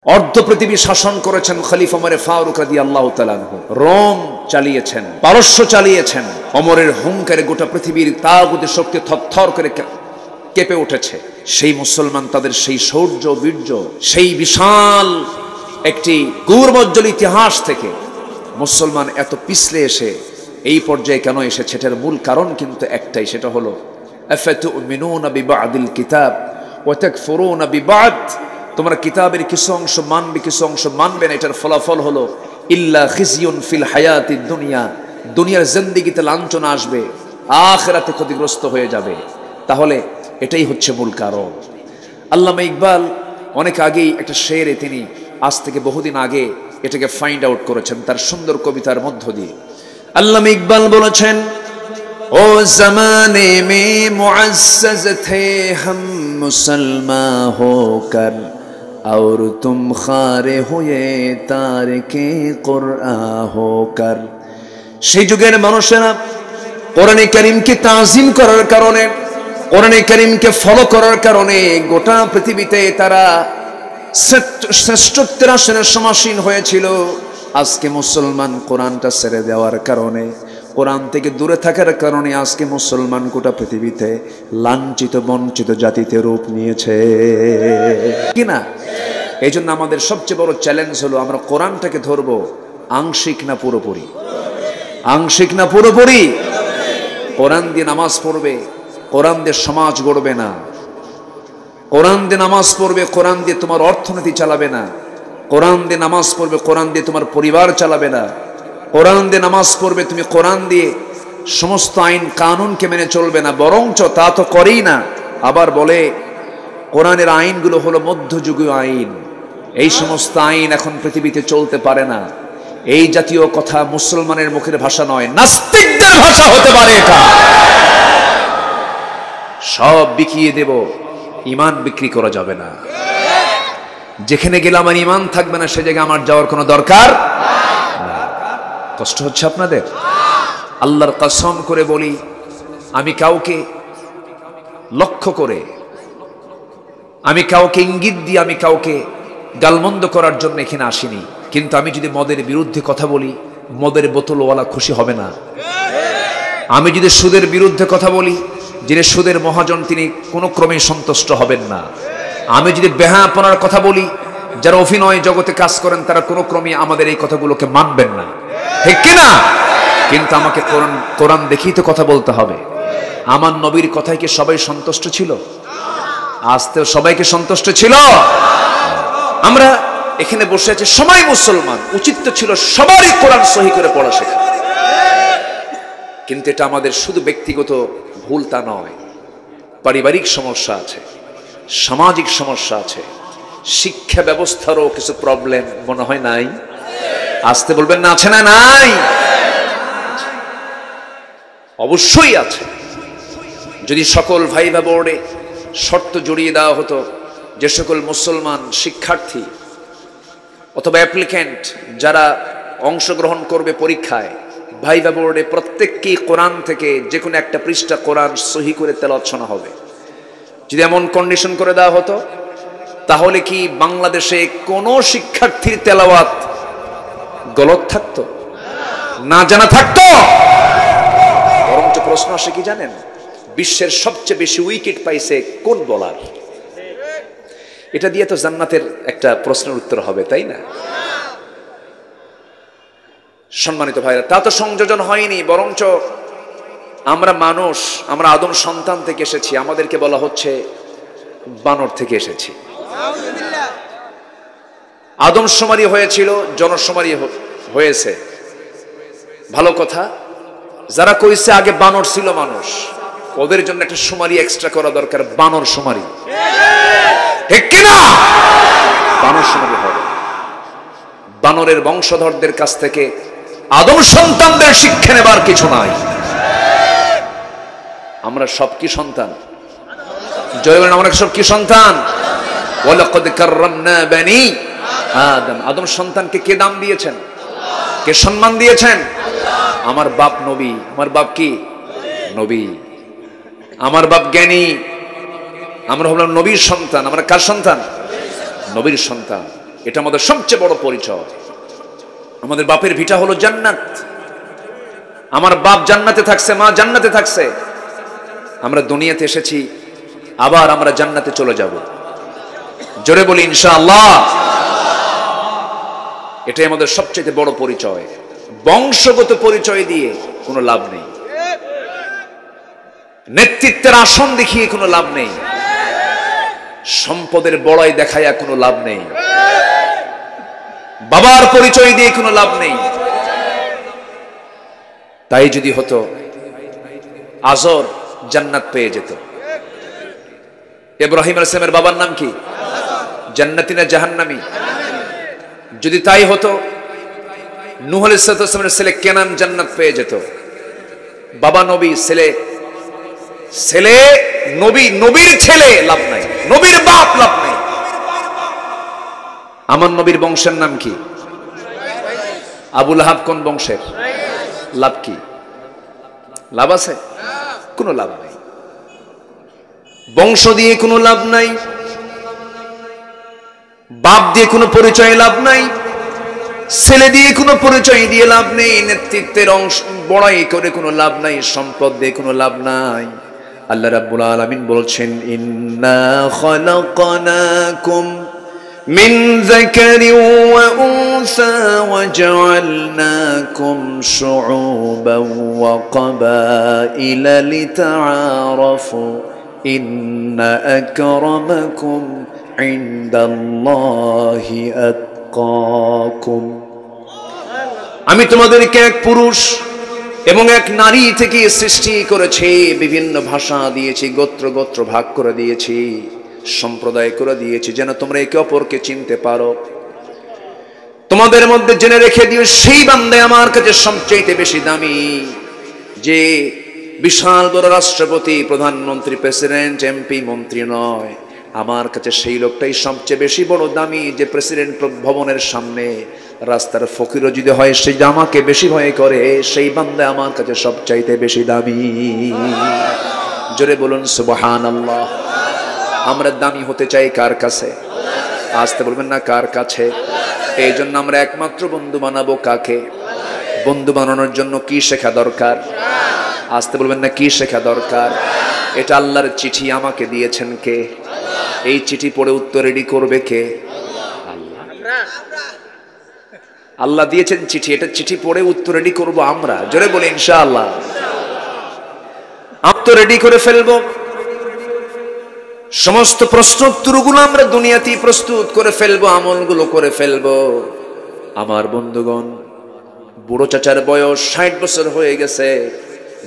অর্ধ পৃথিবী শাসন করেছেন খলিফা ওমর ফারুক রাদিয়াল্লাহু তাআলা আনহু। রোম চালিয়েছেন, পারস্য চালিয়েছেন। ওমরের হুঙ্কারে গোটা পৃথিবীর তাগুতের শক্তি থরথর করে কেঁপে উঠেছে। সেই মুসলমান তাদের সেই শৌর্য বীর্য, সেই বিশাল একটি গৌরবোজ্জ্বল ইতিহাস থেকে মুসলমান এত পিছলে এসে এই পর্যায়ে কেন এসেছে, এটার মূল কারণ কিন্তু একটাই, সেটা হলো আফাতুমিনুনা বিবাদিল কিতাব ওয়া তাকফুরুনা বিবাদ। তোমরা কিতাবের কিছু অংশ মানবে, কিছু অংশ মানবে না। এটার ফলাফল হলো ইল্লা খিজিউন ফিল হায়াতিদ দুনিয়া, দুনিয়ার জিন্দেগিতে লাঞ্ছনা আসবে, আখিরাতে ক্ষতিগ্রস্ত হয়ে যাবে। তাহলে এটাই হচ্ছে মূল কারণ। আল্লামা ইকবাল অনেক আগেই একটা শেরে তিনি আজ থেকে বহুদিন আগে এটাকে ফাইন্ড আউট করেছেন তার সুন্দর কবিতার মধ্য দিয়ে। আল্লামা ইকবাল বলেছেন, ও জমানে মে মুআজ্জাজ থে হাম মুসলমান হোকর और तुम खारे हुए तारके कुरआन होकर। সেই যুগের মানুষেরা কোরআনে কারীমকে তাজিম করার কারণে, কোরআনে কারীমকে ফলো করার কারণে গোটা পৃথিবীতে তারা শ্রেষ্ঠত্বের আসনে সমাসীন হয়েছিল। আজকে মুসলমান কোরআনটা ছেড়ে দেওয়ার কারণে, কোরআন থেকে দূরে থাকার কারণে আজকে মুসলমান গোটা পৃথিবীতে লাঞ্ছিত বঞ্চিত জাতিতে রূপ নিয়েছে কিনা। এই জন্য আমাদের সবচেয়ে বড় চ্যালেঞ্জ হলো আমরা কোরআনটাকে ধরবো আংশিক না পুরোপুরি, আংশিক না পুরোপুরি। কোরআন দিয়ে নামাজ পড়বে, কোরআন দিয়ে সমাজ গড়বে না। কোরআন দিয়ে নামাজ পড়বে, কোরআন দিয়ে তোমার অর্থনীতি চালাবে না। কোরআন দিয়ে নামাজ পড়বে, কোরআন দিয়ে তোমার পরিবার চালাবে না। কোরআন দিয়ে নামাজ পড়বে, তুমি কোরআন দিয়ে সমস্ত আইন কানুনকে মেনে চলবে না, বরঞ্চ তা তো করেই না। আবার বলে কোরআনের আইনগুলো হলো মধ্যযুগীয় আইন, এই সমস্ত আইন এখন পৃথিবীতে চলতে পারে না। এই জাতীয় কথা মুসলমানের মুখের ভাষা নয়, নাস্তিকদের ভাষা হতে পারে এটা। সব বিকিয়ে দেব, ঈমান বিক্রি করা যাবে না। যেখানে গেলে আমার ঈমান থাকবে না সে জায়গায় আমার যাওয়ার কোনো দরকার না। কষ্ট হচ্ছে আপনাদের? আল্লাহর কসম করে বলি, আমি কাউকে লক্ষ্য করে, আমি কাউকে ইঙ্গিত দিয়ে, আমি কাউকে গালমন্দ করার জন্য এখানে আসিনি। কিন্তু আমি যদি মদের বিরুদ্ধে কথা বলি, মদের বোতলওয়ালা খুশি হবে না। আমি যদি সুদের বিরুদ্ধে কথা বলি, যিনি সুদের মহাজন তিনি কোনো ক্রমে সন্তুষ্ট হবেন না। আমি যদি বেহায়াপনার কথা বলি, যারা অভিনয় জগতে কাজ করেন তারা কোনো ক্রমে আমাদের এই কথাগুলোকে মানবেন না, ঠিক কিনা? কিন্তু আমাকে কোরআন দেখেই তো কথা বলতে হবে। আমার নবীর কথায় কি সবাই সন্তুষ্ট ছিল? আজ তো সবাইকে সন্তুষ্ট ছিল? আমরা এখানে বসে আছি সবাই মুসলমান, উচিত তো ছিল সবারই কোরআন সহি করে পড়া শেখা। কিন্তু এটা আমাদের শুধু ব্যক্তিগত ভুল তা নয়, পারিবারিক সমস্যা আছে, সামাজিক সমস্যা আছে, শিক্ষা ব্যবস্থারও কিছু প্রবলেম মনে হয় নাই? আসতে বলবেন না, আছে না? নাই, অবশ্যই আছে। যদি সকল ভাইভা বোর্ডে শর্ত জড়িয়ে দেওয়া হতো যে সকল মুসলমান শিক্ষার্থী অথবা অ্যাপ্লিক্যান্ট যারা অংশগ্রহণ করবে পরীক্ষায়, ভাইভা বোর্ডে প্রত্যেককেই কোরআন থেকে যে কোনো একটা পৃষ্ঠা কোরআন সহি করে তেলাওয়াত শোনা হবে, যদি এমন কন্ডিশন করে দেওয়া হতো, তাহলে কি বাংলাদেশে কোনো শিক্ষার্থীর তেলাওয়াত গলত থাকতো? না জানা থাকতো? বরঞ্চ প্রশ্ন আসে কি জানেন, বিশ্বের সবচেয়ে বেশি উইকেট পাইছে কোন বোলার? এটা দিয়ে তো জান্নাতের একটা প্রশ্নের উত্তর হবে, তাই না? সম্মানিত ভাইরা, তা তো সংযোজন হয়নি, বরঞ্চ আমরা মানুষ, আমরা আদম সন্তান থেকে এসেছি, আমাদেরকে বলা হচ্ছে বানর থেকে এসেছি। আদমশুমারি হয়েছিল, জনশুমারি হয়েছে, ভালো কথা। যারা কইছে আগে বানর ছিল মানুষ, ওদের জন্য একটা শুমারি এক্সট্রা করা দরকার, বানর শুমারি, ঠিক কিনা? বানর শুমারি হবে। বানরের বংশধরদের কাছ থেকে আদম সন্তানদের শিক্ষা নেবার কিছু নাই। আমরা সব কি সন্তান? জয় বলেন, আমরা সব কি সন্তান? ওয়ালাকাদ কাররামনা বানি আদম। আদম সন্তানকে কে দাম দিয়েছেন? কে সম্মান দিয়েছেন? আমার বাপ নবী। আমার বাপ কি? নবী। আমার বাপ জ্ঞানী। আমরা হলাম নবীর সন্তান। আমরা কার সন্তান? নবীর সন্তান। এটা আমাদের সবচেয়ে বড় পরিচয়। আমাদের বাপের ভিটা হলো জান্নাত। আমার বাপ জান্নাতে থাকছে, মা জান্নাতে থাকছে। আমরা দুনিয়াতে এসেছি, আবার আমরা জান্নাতে চলে যাব। জোরে বলি ইনশাআল্লাহ। এটাই আমাদের সবচেয়ে বড় পরিচয়। বংশগত পরিচয় দিয়ে কোনো লাভ নেই, নেতৃত্বের আসন দেখিয়ে কোনো লাভ নেই, সম্পদের বড়াই দেখাইয়া কোনো লাভ নেই, বাবার পরিচয় দিয়ে কোনো লাভ নেই। তাই যদি হতো আজর জান্নাত পেয়ে যেত। ইব্রাহিম আলাইহিস সালামের বাবার নাম কি? জান্নাতি না জাহান্নামী? যদি তাই হতো নূহ আলাইহিস সালামের ছেলে কেনান জান্নাত পেয়ে যেত। বাবা নবী, ছেলে নবী, নবীর ছেলে লাভ নাই, নবীর বাপ লাভ নাই। আমার নবীর বংশের নাম কি? আবুল আহাব কোন বংশের? লাভ কি? লাভ আছে? কোনো লাভ নাই। বংশ দিয়ে কোনো লাভ নাই, বাপ দিয়ে কোনো পরিচয় লাভ নাই, ছেলে দিয়ে কোনো পরিচয় দিয়ে লাভ নেই, নেতৃত্বের অংশ বড়াই করে কোনো লাভ নাই, সম্পদ দিয়ে কোনো লাভ নাই। আল্লাহ রাব্বুল আলামিন বলছেন, ইন্না খালাকনাকুম মিন যাকারিন ওয়া উনসা ওয়া জাআলনাকুম শুউবান ওয়া ক্বাবাইলা লিতাআরাফু ইন্না আকরামাকুম ইনদাল্লাহি আতকাকুম। আমি তোমাদেরকে এক পুরুষ এবং এক নারী থেকে সৃষ্টি করেছি, বিভিন্ন ভাষা দিয়েছি, গোত্র গোত্র ভাগ করে দিয়েছি, সম্প্রদায় করে দিয়েছি, যেন তোমরা একে অপরকে চিনতে পারো। তোমাদের মধ্যে জেনে রেখে দিও, সেই বান্দা আমার কাছে সবচেয়ে বেশি দামি, যে বিশাল বড় রাষ্ট্রপতি, প্রধানমন্ত্রী, প্রেসিডেন্ট, এমপি, মন্ত্রী নয়। আমার কাছে সেই লোকটাই সবচেয়ে বেশি বড় দামি, যে প্রেসিডেন্ট ভবনের সামনে রাস্তার ফকিরও যদি হয়, সে আমাকে বেশি ভয় করে, সেই বান্দা আমার কাছে সবচাইতে বেশি দামি। জোরে বলুন সুবহানাল্লাহ। আমরা দামি হতে চাই কার কাছে? আসতে বলবেন না, কার কাছে? এই জন্য আমরা একমাত্র বন্ধু বানাবো কাকে? বন্ধু বানানোর জন্য কি শেখা দরকার? আসতে বলবেন না, কি শেখা দরকার? এটা আল্লাহর চিঠি, আমাকে দিয়েছেন কে? এই চিঠি পড়ে উত্তর রেডি করবে কে? আল্লাহ দিয়েছেন চিঠি, এটা চিঠি পড়ে উত্তর রেডি করব আমরা। জোরে বলে ইনশাআল্লাহ। আমরা তো রেডি করে ফেলবো, সমস্ত প্রশ্ন উত্তরগুলো আমরা দুনিয়াতেই প্রস্তুত করে ফেলবো, আমলগুলো করে ফেলবো। আমার বন্ধুগণ, বুড়ো চাচার বয়স 60 বছর হয়ে গেছে।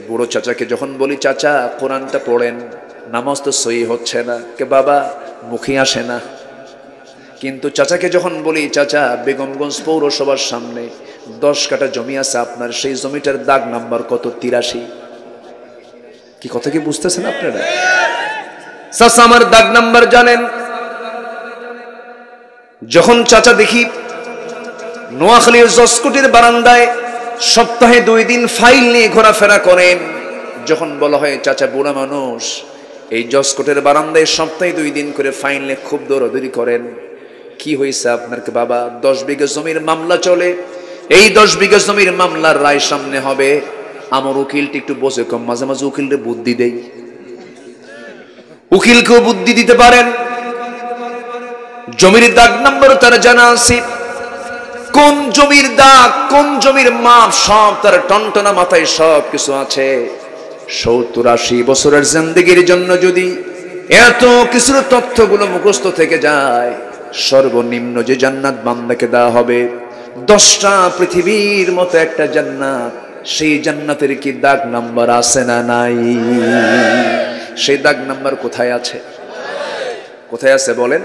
বুড়ো চাচাকে যখন বলি, চাচা কোরআনটা পড়েন, নামাজ তো সহি হচ্ছে না, কে বাবা মুখে আসে না। কিন্তু চাচাকে যখন বলি, চাচা বেগমগঞ্জ পৌরসভার সামনে 10 কাঠা জমি আছে আপনার, সেই জমিটার দাগ নাম্বার কত? 83। কি কথা কি বুঝতেছেন আপনারা? চাচা আমার দাগ নাম্বার জানেন। যখন চাচা দেখি নোয়াখালীর জসকোটির বারান্দায় সপ্তাহে 2 দিন ফাইল নিয়ে ঘোরাফেরা করেন, যখন বলা হয় চাচা বুড়া মানুষ, এই জসকোটের বারান্দায় সপ্তাহে 2 দিন করে ফাইল নিয়ে খুব দৌড়াদৌড়ি করেন, কি হয়েছে আপনার? বাবা 10 বিঘা জমির মামলা চলে, এই 10 বিঘা জমির মামলার রায় সামনে হবে। আমার উকিলটি একটু বসে কম, মাঝে মাঝে উকিলকে বুদ্ধি দেই, উকিলকেও বুদ্ধি দিতে পারেন। জমির দাগ নাম্বার তার জানা আছে, কোন জমির দাগ, কোন জমির মাপ, সব তার টনটনা মাথায় সব কিছু আছে। 70-80 বছরের জিন্দেগির জন্য যদি এত কিছুর তথ্যগুলো মুখস্থ থেকে যায়, সর্বনিম্ন যে জান্নাত বান্দাকে দেওয়া হবে 10টা পৃথিবীর মতো একটা জান্নাত, সেই জান্নাতের কি দাগ নাম্বার আছে না নাই? সেই দাগ নাম্বার কোথায় আছে? কোথায় আছে বলেন?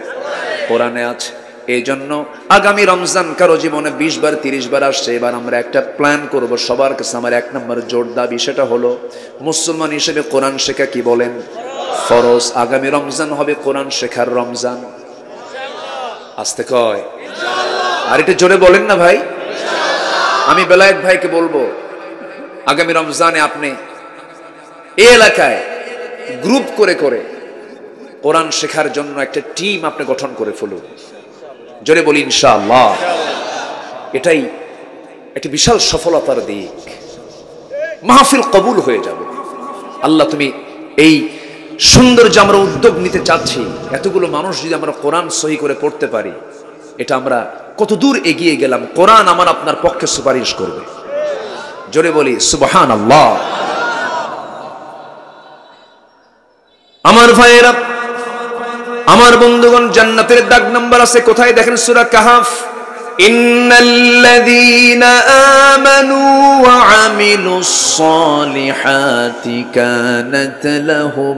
কোরআনে আছে। এই জন্য আগামী রমজান কারো জীবনে 20 বার 30 বার আসছে, এবার আমরা একটা প্ল্যান করব। সবার কাছে আমার 1 নম্বর জোর দাবি, সেটা হলো মুসলমান হিসেবে কোরআন শেখা কি বলেন? ফরজ। আগামী রমজান হবে কোরআন শেখার রমজান। আসতে কয় আর এটা জোরে বলেন না ভাই। আমি বেলায়েত ভাইকে বলবো, আগামী রমজানে আপনি এই এলাকায় গ্রুপ করে করে কোরআন শেখার জন্য একটা টিম আপনি গঠন করে ফেলুন। জোরে বলি ইনশাআল্লাহ। এটাই একটা বিশাল সফলতার দিক। মাহফিল কবুল হয়ে যাবে। আল্লাহ তুমি এই সুন্দর যে আমরা উদ্যোগ নিতে চাচ্ছি, এতগুলো মানুষ যদি আমরা কোরআন সহি করে পড়তে পারি, এটা আমরা কত দূর এগিয়ে গেলাম। কোরআন আমার আপনার পক্ষে সুপারিশ করবে। জোরে বলি সুবহানাল্লাহ। আমার ভাইয়েরা, আমার বন্ধুগণ, জান্নাতের দাগ নাম্বার আছে কোথায় দেখেন? সূরা কাহফ, ইন্নাল্লাযীনা আমানু ওয়া আমিলুস সালিহাতি কানাত লাহুম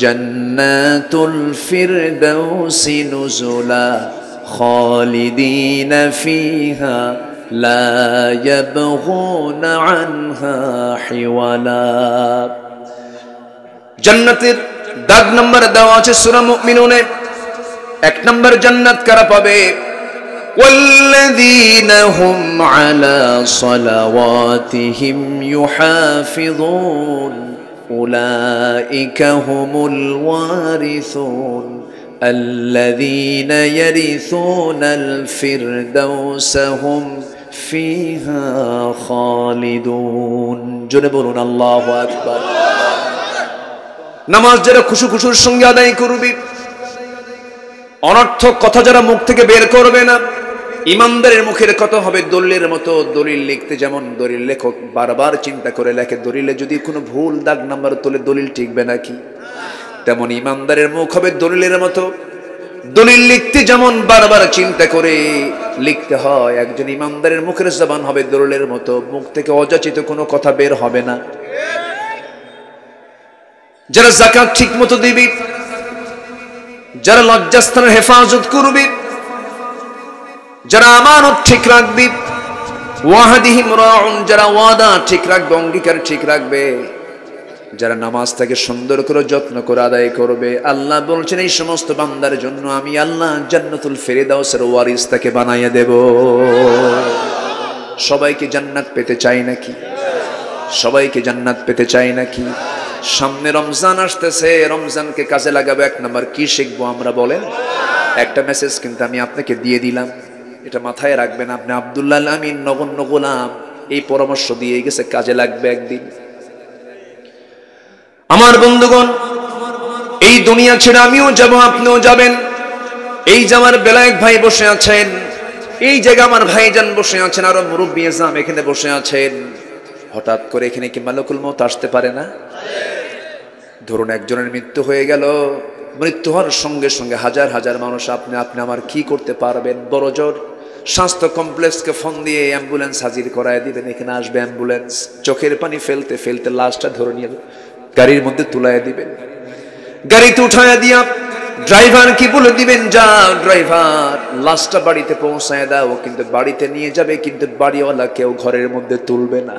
জান্নাতুল ফিরদাউসি নুজুলা খালিদিনা ফিহা লা ইয়াবগুনা আনহা হিওয়ালা। জান্নাতের দাগ নাম্বার দেওয়া আছে সূরা মুমিনুনে। 1 নম্বর জান্নাত কারা পাবে? ওয়াল্লাযীনা হুম আলা সালাওয়াতিহিম ইউহাফিযুন উলাইকা হুমুল ওয়ারিসুন আল্লাযীনা ইয়ারিসুনাল ফিরদাউসা হুম ফিহা খালিদুন। জোরে বলুন আল্লাহু আকবার। নামাজ যারা খুশুর সঙ্গে আদায় করবি, অনর্থক কথা যারা মুখ থেকে বের করবে না, ইমানদারের মুখের কথা হবে দলিলের মতো। দলিল লিখতে যেমন দলিল লেখক বারবার চিন্তা করে লেখে, দলিলে যদি কোনো ভুল দাগ নাম্বার তোলে দলিল টিকবে নাকি, তেমন ইমানদারের মুখ হবে দলিলের মতো। দলিল লিখতে যেমন বারবার চিন্তা করে লিখতে হয়, একজন ইমানদারের মুখের জবান হবে দলিলের মতো। মুখ থেকে অযাচিত কোনো কথা বের হবে না। যারা যাকাত ঠিক মতো দিবি, যারা লজ্জাস্থানের হেফাজত করবি, যারা আমানত ঠিক রাখবি, ওয়াহাদিহিম রাউন, যারা ওয়াদা ঠিক রাখবে, অঙ্গীকার ঠিক রাখবে, যারা নামাজটাকে সুন্দর করে যত্ন করে আদায় করবে, আল্লাহ বলছেন এই সমস্ত বান্দার জন্য আমি আল্লাহ জান্নাতুল ফিরদাউসের ওয়ারিস তাকে বানাইয়া দেব। সবাইকে জান্নাত পেতে চাই নাকি? সবাইকে জান্নাত পেতে চাই নাকি? সামনে রমজান আসতেছে, রমজানকে কাজে লাগাবো। 1 নম্বর কি শিখবো আমরা বলেন? একটা মেসেজ কিন্তু আমি আপনাকে দিয়ে দিলাম, এটা মাথায় রাখবেন। আপনি আব্দুল্লাহ আল আমিন নগণ্য গোলাম এই পরামর্শ দিয়ে গেছে, কাজে লাগবে একদিন। আমার বন্ধুগণ, এই দুনিয়া ছেড়ে আমিও যাব, আপনিও যাবেন। এই যে আমার বেলায়েত ভাই বসে আছেন, এই জায়গা আমার ভাইজান বসে আছেন, আরো মুরব্বী আজম এখানে বসে আছেন। হঠাৎ করে এখানে কি মালাকুল মউত আসতে পারে না? ধরুন একজনের মৃত্যু হয়ে গেল, মৃত্যু হওয়ার সঙ্গে সঙ্গে হাজার হাজার মানুষ আপনি আমার কি করতে পারবেন? বড় জোর স্বাস্থ্য কমপ্লেক্সকে ফোন দিয়ে অ্যাম্বুলেন্স হাজির করায় দিবেন, এখানে আসবে অ্যাম্বুলেন্স। চোখের পানি ফেলতে ফেলতে লাশটা ধরে নিয়ে গাড়ির মধ্যে তুলায় দিবেন। গাড়িতে উঠায় দিয়া ড্রাইভার কি বলে দিবেন, যা ড্রাইভার লাশটা বাড়িতে পৌঁছায় দাও। কিন্তু বাড়িতে নিয়ে যাবে, কিন্তু বাড়িওয়ালা কেউ ঘরের মধ্যে তুলবে না।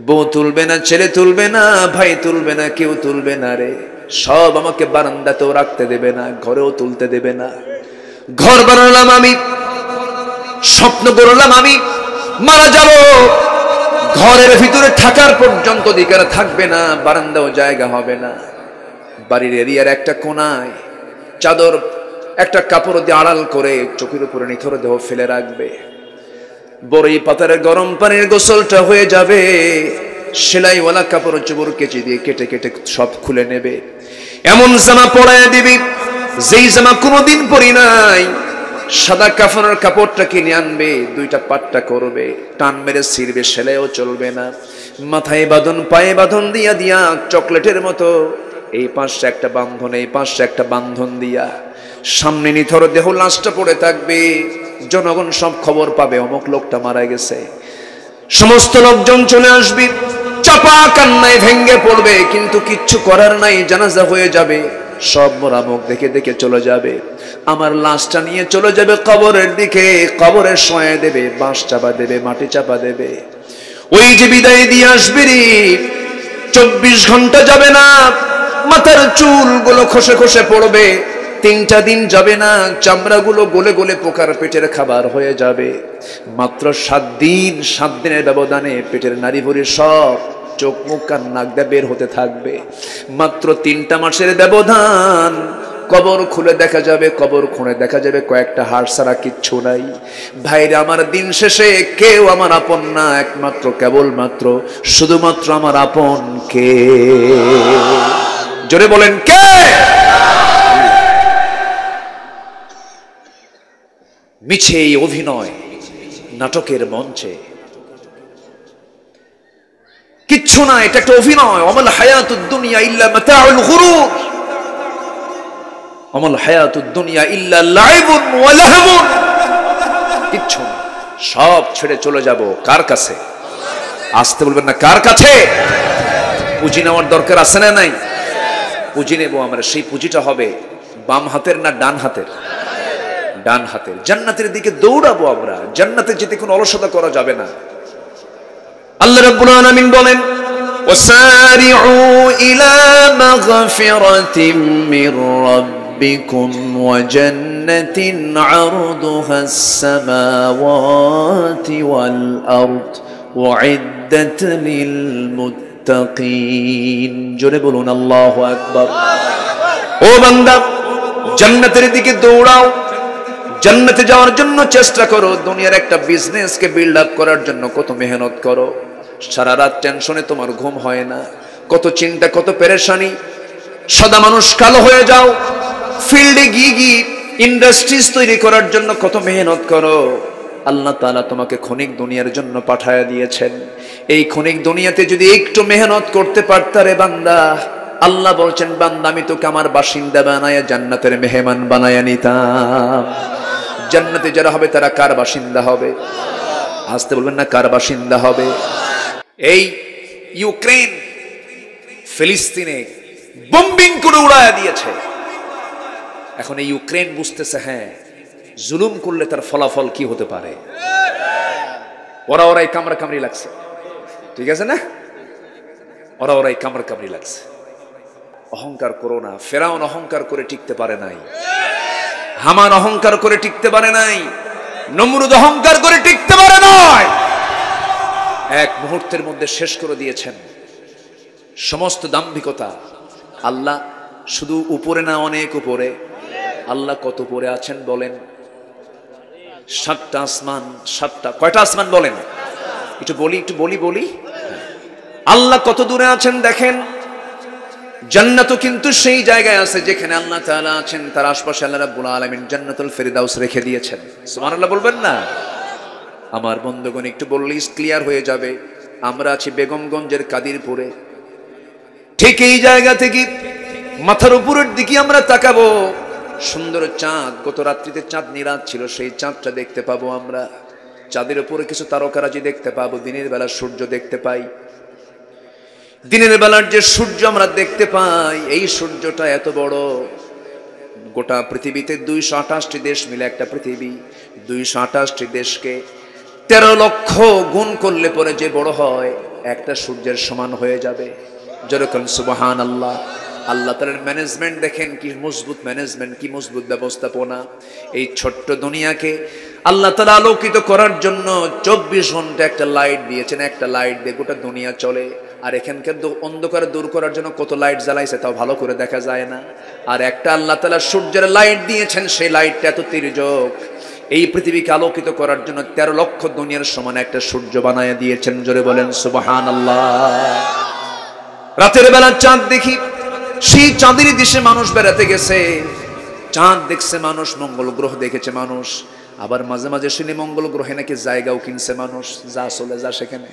বউ তুলবে না, ছেলে তুলবে না, ভাই তুলবে না, কেউ তুলবে না রে। সব আমাকে বারান্দাতেও রাখতে দেবে না, ঘরেও তুলতে দেবে না। ঘর বানালাম আমি, স্বপ্ন করলাম আমি মারা যাব, ঘরের ভিতরে থাকার পর্যন্ত অধিকার থাকবে না, বারান্দাও জায়গা হবে না। বাড়ির এরিয়ার একটা কোনায় চাদর একটা কাপড় দিয়ে আড়াল করে চোখের উপরে নিথর দেহ ফেলে রাখবে। বড়ই পাতার গরম পানির গোসলটা হয়ে যাবে, সেলাইওয়ালা কাপড় চোপড় কেচি দিয়ে কেটে কেটে সব খুলে নেবে। এমন জামা পরায় দিবি যেই জামা কোনোদিন পরি নাই। সাদা কাফনের কাপড়টা কিনে আনবে, 2টা পাট্টা করবে, টান মেরে ছিঁড়বে, সেলাইও চলবে না। মাথায় বাঁধন, পায়ে বাঁধন দিয়া দিয়া চকলেটের মতো এই পাশে একটা বাঁধন, এই পাশে একটা বাঁধন দিয়া সামনে নিথর দেহ লাশটা পড়ে থাকবে। জনগণ সব খবর পাবে অমুক লোকটা মারা গেছে। সমস্ত লোকজন চলে আসবে, চাপা কান্নায় ভেঙ্গে পড়বে, কিন্তু কিচ্ছু করার নাই, জানাজা হয়ে যাবে। সব মোরা মুখ দেখে দেখে চলে যাবে। আমার লাশটা নিয়ে চলে যাবে কবরের দিকে, কবরে শোয়া দেবে, বাঁশ চাপা দেবে, মাটি চাপা দেবে। ওই যে বিদায় দিয়ে আসবে রে, 24 ঘন্টা যাবে না, মাথার চুলগুলো খসে খসে পড়বে। 3টা দিন যাবে না, চামড়াগুলো গলে গলে পোকার পেটের খাবার হয়ে যাবে। মাত্র 7 দিন, 7 দিনের ব্যবধানে পেটের নাড়ি ভুঁড়ি সব চোখ মুখ কান নাক দিয়ে বের হতে থাকবে। মাত্র 3টা মাসের ব্যবধান, কবর খুলে দেখা যাবে, কবর খুঁড়ে দেখা যাবে কয়েকটা হাড় ছাড়া কিচ্ছু নাই। ভাইরা আমার, দিন শেষে কেউ আমার আপন না, একমাত্র কেবলমাত্র শুধুমাত্র আমার আপন কে? জোরে বলেন কে? মিছে এই অভিনয় নাটকের মঞ্চে কিচ্ছু না, এটা একটা অভিনয়। অমাল হায়াতুদ দুনিয়া ইল্লা মাতাউল গুরুর, অমাল হায়াতুদ দুনিয়া ইল্লা লাইবুন ওয়া লাহবুন। কিচ্ছু না, সব ছেড়ে চলে যাব কার কাছে? আসতে বলবেন না, কার কাছে? পুঁজি নেওয়ার দরকার আছে না নাই? পুঁজি নেব আমরা, সেই পুঁজিটা হবে বাম হাতের না ডান হাতের? ডান হাতের। জান্নাতের দিকে দৌড়াবো আমরা, জান্নাতে যেতে কোনো অলসতা করা যাবে না। আল্লাহ রাব্বুল আলামিন বলেন, ওয়াসারিউ ইলা মাগফিরাতিম মির রাব্বিকুম ওয়া জান্নাতিন আরদুহাস সামাওয়াতি ওয়াল আরদ উইদ্দাত লিল মুত্তাকিন। জোরে বলুন আল্লাহু আকবার। ও বান্দা, জান্নাতের দিকে দৌড়াও, জান্নাতে যাওয়ার জন্য চেষ্টা করো। দুনিয়ার একটা বিজনেসকে বিল্ড আপ করার জন্য কত মেহনত করো, সারা রাত টেনশনে তোমার ঘুম হয় না, কত চিন্তা, কত পেরেশানি, সাদা মানুষ কালো হয়ে যাও। ফিল্ডে গিয়ে ইন্ডাস্ট্রিজ তৈরি করার জন্য কত মেহনত করো। আল্লাহ তাআলা তোমাকে ক্ষণিক দুনিয়ার জন্য পাঠায়া দিয়েছেন। এই ক্ষণিক দুনিয়াতে যদি একটু মেহনত করতে পারতারে বান্দা, আল্লাহ বলছেন, বান্দা আমি তোকে আমার বাসিন্দা বানায়া জান্নাতের মেহমান বানায়া নিতাম। জান্নাতে যারা হবে তারা কার বাসিন্দা হবে? আসতে বলবেন না, কার বাসিন্দা হবে? এই ইউক্রেন ফিলিস্তিনে বোম্বিং করে উড়ায়া দিয়েছে। এখন এই ইউক্রেন বুঝতেছে, হ্যাঁ, জুলুম করলে তার ফলাফল কি হতে পারে। ওরাই কামড়া কামড়ি লাগছে, ঠিক আছে না? ওরাই কামড়া কামড়ি লাগছে। অহংকার করো না। ফেরাউন অহংকার করে টিকতে পারে নাই, হামান অহংকার করে টিকতে পারে নাই, নমরুদ অহংকার করে টিকতে পারে নাই। এক মুহূর্তের মধ্যে শেষ করে দিয়েছেন সমস্ত দাম্ভিকতা। আল্লাহ শুধু উপরে না, অনেক উপরে। আল্লাহ কত উপরে আছেন বলেন? 7টা আসমান। 7টা কয়টা আসমান বলেন? একটু বলি। আল্লাহ কত দূরে আছেন দেখেন। জান্নাতও কিন্তু সেই জায়গায় আছে যেখানে আল্লাহ তাআলা আছেন, তার আশপাশে আল্লাহ রাব্বুল আলামিন জান্নাতুল ফেরদাউস রেখে দিয়েছেন। সুবহানাল্লাহ বলবেন না? আমার বন্ধুগণ, একটু বললেই ক্লিয়ার হয়ে যাবে। আমরা আছি বেগমগঞ্জের কাদিরপুরে। ঠিক এই জায়গা থেকে মাথার উপরের দিকে আমরা তাকাবো, সুন্দর চাঁদ। গত রাত্রিতে চাঁদনি রাত ছিল, সেই চাঁদটা দেখতে পাবো আমরা। চাঁদের উপরে কিছু তারকারাজি দেখতে পাবো। দিনের বেলা সূর্য দেখতে পাই। দিনের বেলার যে সূর্য আমরা দেখতে পাই, এই সূর্যটা এত বড়। গোটা পৃথিবীতে 228টি দেশ মিলে একটা পৃথিবী। 228টি দেশকে 13 লক্ষ গুণ করলে পরে যে বড় হয়, একটা সূর্যের সমান হয়ে যাবে। যেরকম সুবহানাল্লাহ। আল্লাহ তাআলার ম্যানেজমেন্ট দেখেন, কি মজবুত ম্যানেজমেন্ট, কি মজবুত ব্যবস্থাপনা। এই ছোট্ট দুনিয়াকে আল্লাহ তাআলা আলোকিত করার জন্য 24 ঘন্টা একটা লাইট দিয়েছেন। একটা লাইট দিয়ে গোটা দুনিয়া চলে। আর এখানকার অন্ধকার দূর করার জন্য কত লাইট জ্বালাইছে, তাও ভালো করে দেখা যায় না। আর একটা আল্লাহ তাআলা সূর্যের লাইট দিয়েছেন, সেই লাইটটা এত তির্যক, এই পৃথিবীকে আলোকিত করার জন্য 13 লক্ষ দুনিয়ার সমান একটা সূর্য বানায় দিয়েছেন। জোরে বলেন সুবহানাল্লাহ। রাতের বেলা চাঁদ দেখি, সেই চাঁদের দেশে মানুষ বেড়াতে গেছে। চাঁদ দেখছে মানুষ, মঙ্গল গ্রহ দেখেছে মানুষ। আবার মাঝে মাঝে শুনি মঙ্গল গ্রহে নাকি জায়গাও কিনছে মানুষ। যা চলে যা সেখানে।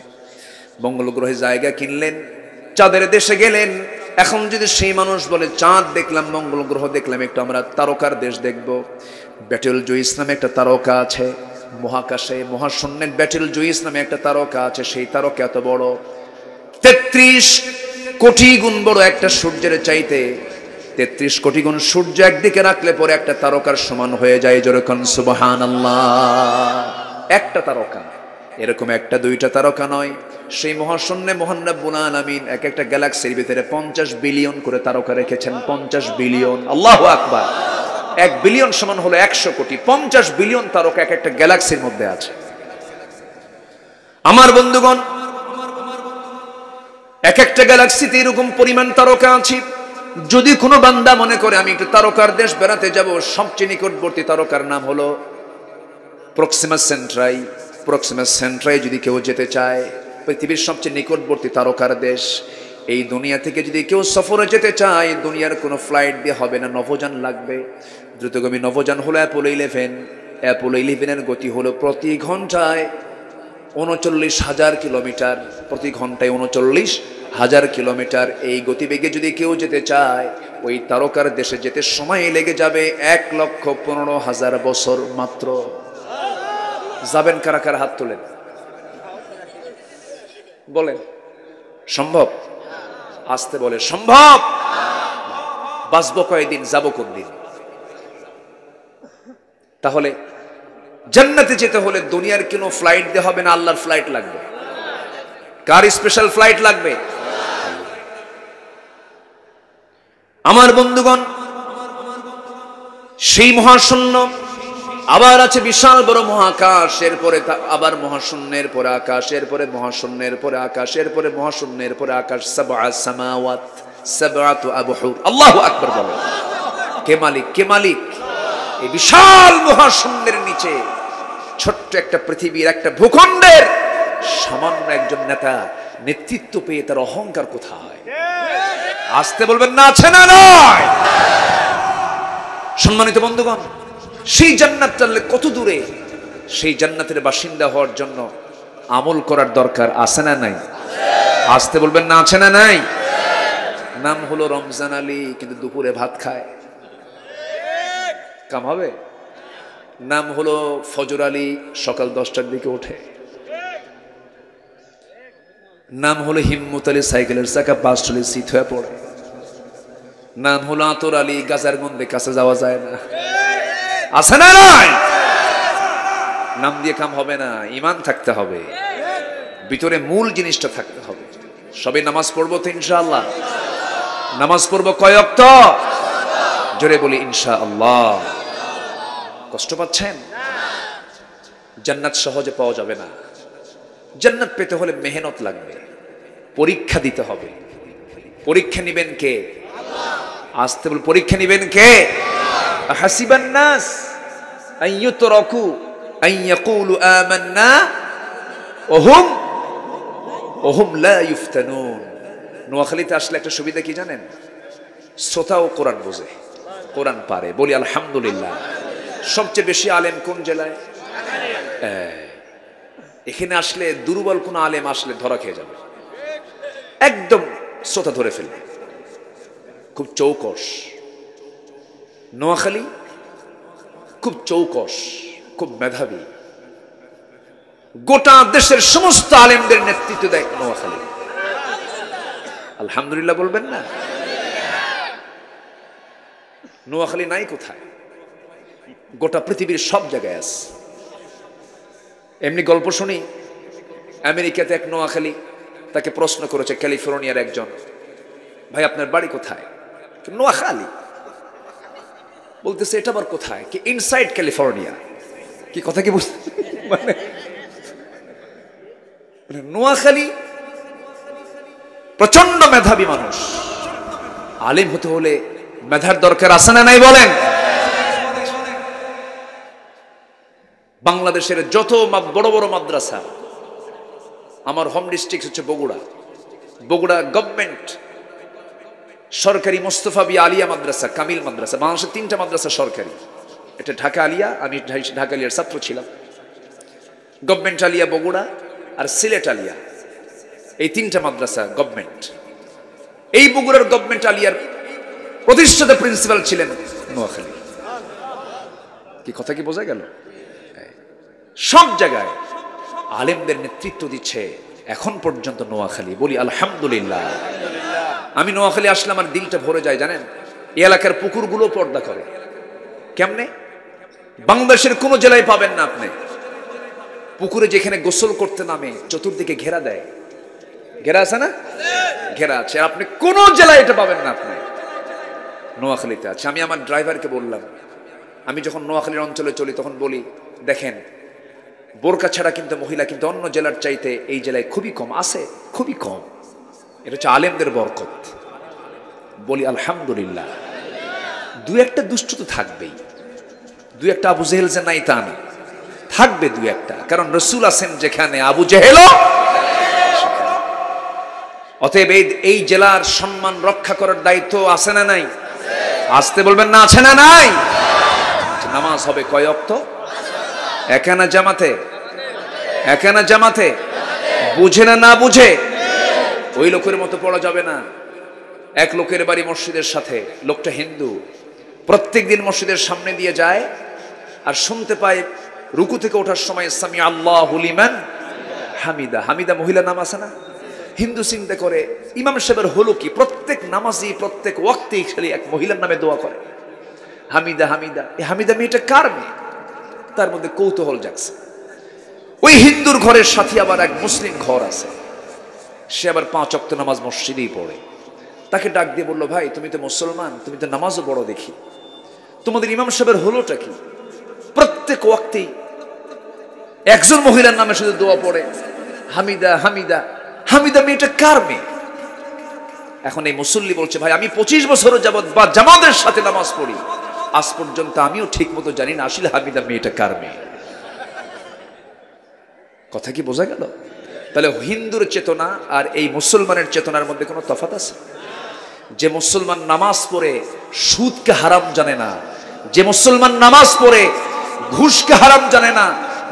মঙ্গল গ্রহে জায়গা কিনলেন, চাঁদের দেশে গেলেন। এখন যদি সেই মানুষ বলে, চাঁদ দেখলাম, মঙ্গল গ্রহ দেখলাম, একটু আমরা তারকার দেশ দেখব। ব্যাটেল জুইস নামে একটা তারকা আছে মহাকাশে, মহাশূন্যের ব্যাটেল জুইস নামে একটা তারকা আছে। সেই তারকা এত বড়, 33 কোটি গুণ বড় একটা সূর্যের চাইতে। 33 কোটি গুণ সূর্য একদিকে রাখলে পরে একটা তারকার সমান হয়ে যায়। যেরকম সুবহানাল্লাহ। একটা তারকা, এরকম একটা দুইটা তারকা নয়। সেই মহাশূন্যে মহান রব্বুল আলামিন এক একটা গ্যালাক্সির ভিতরে 50 বিলিয়ন করে তারকা রেখেছেন। 50 বিলিয়ন। আল্লাহু আকবার। 1 বিলিয়ন সমান হলো 100 কোটি। 50 বিলিয়ন তারকা এক একটা গ্যালাক্সির মধ্যে আছে। আমার বন্ধুগণ, এক একটা গ্যালাক্সিতে এরকম পরিমাণ তারকা আছে। যদি কোনো বান্দা মনে করে আমি একটু তারকার দেশ বেড়াতে যাব, সবচেয়ে নিকটবর্তী তারকার নাম হলো প্রক্সিমা সেন্ট্রাই। প্রক্সিমা সেন্ট্রাই যদি কেউ যেতে চায়, পৃথিবীর সবচেয়ে নিকটবর্তী তারকার দেশ, এই দুনিয়া থেকে যদি কেউ সফরে যেতে চায়, দুনিয়ার কোনো ফ্লাইট দিয়ে হবে না, নভোযান লাগবে। দ্রুতগামী নভোযান হলো অ্যাপোলো 11। অ্যাপোলো 11-এর গতি হলো প্রতি ঘন্টায় 39,000 কিলোমিটার, প্রতি ঘন্টায় 39,000 কিলোমিটার। এই গতিবেগে যদি কেউ যেতে চায়, ওই তারকার দেশে যেতে সময় লেগে যাবে 1,15,000 বছর মাত্র। যাবেন কারা কারা? হাত তোলেন, বলেন সম্ভব? আসতে বলে সম্ভব। বাঁচবো কয়দিন, যাবো কোন দিন? তাহলে জান্নাতে যেতে হলে দুনিয়ার কোনো ফ্লাইট দিয়ে হবে না, আল্লাহর ফ্লাইট লাগবে। কার স্পেশাল ফ্লাইট লাগবে? আমার বন্ধুগণ, সেই মহাশূন্য, আবার আছে বিশাল বড় মহাকাশ, এরপরে আবার মহাশূন্যের পরে আকাশ, এরপরে মহাশূন্যের পরে আকাশ, এরপরে মহাশূন্যের পরে আকাশ। সাবআ সামাওয়াত সাবআতু আবহুর। আল্লাহু আকবার বলেন। কে মালিক? কে মালিক? এই বিশাল মহাশূন্যের নিচে ছোট্ট একটা পৃথিবীর, একটা ভূখণ্ডের সামান্য একজন নেতা নেতৃত্ব পেয়ে তার অহংকার কোথায়? আসতে বলবেন না, আছে না নয়? সম্মানিত বন্ধুগণ, সেই জান্নাত কত দূরে, সেই জান্নাতের বাসিন্দা হওয়ার জন্য আমল করার দরকার, আছে না নাই? আসতে বলবেন না, আছে না নাই? নাম হলো রমজান আলী, কিন্তু দুপুরে ভাত খায়, কাম হবে? নাম হলো ফজর আলী, সকাল 10টার দিকে ওঠে। নাম হলো হিম্মত আলী, সাইকেলের চাকা বাস চলে সিট হয়ে পড়ে। নাম হলো আতর আলী, গাজার গন্ধে কাছে যাওয়া যায় না, আছে না নাই? নাম দিয়ে কাম হবে না, ঈমান থাকতে হবে, ভিতরে মূল জিনিসটা থাকতে হবে। সবে নামাজ পড়বো তো ইনশাআল্লাহ? নামাজ পড়বো কয় ওয়াক্ত? জোরে বলি ইনশাআল্লাহ। কষ্ট পাচ্ছেন? জান্নাত সহজে পাওয়া যাবে না। জান্নাত পেতে হলে মেহনত লাগবে, পরীক্ষা দিতে হবে। পরীক্ষা নিবেন কে? আসতে বল, পরীক্ষা নিবেন কে? হাসিবান নাস আন ইউতরাকু আন ইয়াকুলু আমান্না ওয়া হুম লা ইফতানুন। নোয়াখালীতে আসলে একটা সুবিধা কি জানেন? শ্রোতাও কোরআন বোঝে, কোরআন পারে। বলি আলহামদুলিল্লাহ। সবচেয়ে বেশি আলেম কোন জেলায়? এখানে আসলে দুর্বল কোন আলেম আসলে ধরা খেয়ে যাবে, একদম শ্রোতা ধরে ফেলবে, খুব চৌকস। নোয়াখালী খুব চৌকস, খুব মেধাবী, গোটা দেশের সমস্ত আলেমদের নেতৃত্ব দেয় নোয়াখালী। আলহামদুলিল্লাহ বলবেন না? নোয়াখালী নাই কোথায়? গোটা পৃথিবীর সব জায়গায় আছে। এমনি গল্প শুনি, আমেরিকাতে এক নোয়াখালী, তাকে প্রশ্ন করেছে ক্যালিফোর্নিয়ার একজন, ভাই আপনার বাড়ি কোথায়? নোয়াখালী। বলতেছে এটা আবার কোথায়? কি ইনসাইড ক্যালিফোর্নিয়া। কি কথা কি বুঝতে মানে নোয়াখালী প্রচন্ড মেধাবী মানুষ। আলেম হতে হলে মেধার দরকার, আছে না নাই বলেন? বাংলাদেশের যত বড় বড় মাদ্রাসা, আমার হোম ডিস্ট্রিক্ট হচ্ছে বগুড়া। বগুড়া গভর্নমেন্ট সরকারি মোস্তফা বি আলিয়া মাদ্রাসা, কামিল মাদ্রাসা। বাংলাদেশের 3টা মাদ্রাসা সরকারি, এটা ঢাকা আলিয়া, আমি ঢাকা আলিয়ার ছাত্র ছিলাম। গভর্নমেন্ট আলিয়া বগুড়া আর সিলেট আলিয়া, এই 3টা মাদ্রাসা গভর্নমেন্ট। এই বগুড়ার গভর্নমেন্ট আলিয়ার প্রতিষ্ঠাতা প্রিন্সিপাল ছিলেন নোয়াখালী। কি কথা কি বোঝা গেল? সব জায়গায় আলেমদের নেতৃত্ব দিচ্ছে এখন পর্যন্ত নোয়াখালী। বলি আলহামদুলিল্লাহ। আমি নোয়াখালী আসলে আমার দিলটা ভরে যায় জানেন। এই এলাকার পুকুরগুলো পর্দা করে। কেমনে? বাংলাদেশের কোন জেলায় পাবেন না আপনি পুকুরে যেখানে গোসল করতে নামে চতুর্দিকে ঘেরা দেয়। ঘেরা আছে না? ঘেরা আছে। আপনি কোন জেলায় এটা পাবেন না, আপনি নোয়াখালীতে আছে। আমি আমার ড্রাইভারকে বললাম, আমি যখন নোয়াখালীর অঞ্চলে চলি তখন বলি, দেখেন বোরকা ছাড়া কিন্তু মহিলা কিন্তু অন্য জেলার চাইতে এই জেলায় খুবই কম আছে, খুবই কম। এটা হচ্ছে আলেমদের বরকত। বলি আলহামদুলিল্লাহ। দু একটা দুষ্ট তো থাকবেই, দু একটা আবু জেহেল যে নাই তা না, থাকবে দু একটা, কারণ রসুল আছেন যেখানে আবু জেহেলও। অতএব এই জেলার সম্মান রক্ষা করার দায়িত্ব আছে না নাই? আসতে বলবেন না, আছে না নাই? নামাজ হবে কয় ওয়াক্ত? একানা জামাতে, একানা জামাতে, বুঝে না না বুঝে ওই লোকের মতো পড়া যাবে না। এক লোকের বাড়ি মসজিদের সাথে, লোকটা হিন্দু, প্রত্যেক দিন মসজিদের সামনে দিয়ে যায় আর শুনতে পায় রুকু থেকে ওঠার সময় সামি আল্লাহু লিমান হামিদা। হামিদা মহিলা নাম আছে না? হিন্দু চিন্তা করে ইমাম সাহেবের হলো কি, প্রত্যেক নামাজি প্রত্যেক ওয়াক্তেই খালি এক মহিলার নামে দোয়া করে, হামিদা হামিদা। এই হামিদা মেয়েটা কার মেয়ে? তার মধ্যে কৌতূহল জাগছে। ওই হিন্দুর ঘরের সাথে আবার এক মুসলিম ঘর আছে, সে আবার 5 ওয়াক্ত নামাজ মসজিদেই পড়ে। তাকে ডাক দিয়ে বলল, ভাই তুমি তো মুসলমান, তুমি তো নামাজও বড় দেখি, তোমাদের ইমাম সাহেবের হলোটা কি? প্রত্যেক ওয়াক্তেই একজন মহিলার নামে শুধু দোয়া পড়ে, হামিদা হামিদা। হামিদা মেয়েটা কার মেয়ে? এখন এই মুসল্লি বলছে, ভাই আমি 25 বছর যাবত বা জামাতের সাথে নামাজ পড়ি, আজ পর্যন্ত আমিও ঠিক মতো জানি না আসলে হামিদা মেয়েটা কার মেয়ে। কথা কি বোঝা গেল? তাহলে হিন্দুর চেতনা আর এই মুসলমানের চেতনার মধ্যে কোনো তফাৎ আছে? যে মুসলমান নামাজ পড়ে সুদকে হারাম জানে না, যে মুসলমান নামাজ পড়ে ঘুষকে হারাম জানে না,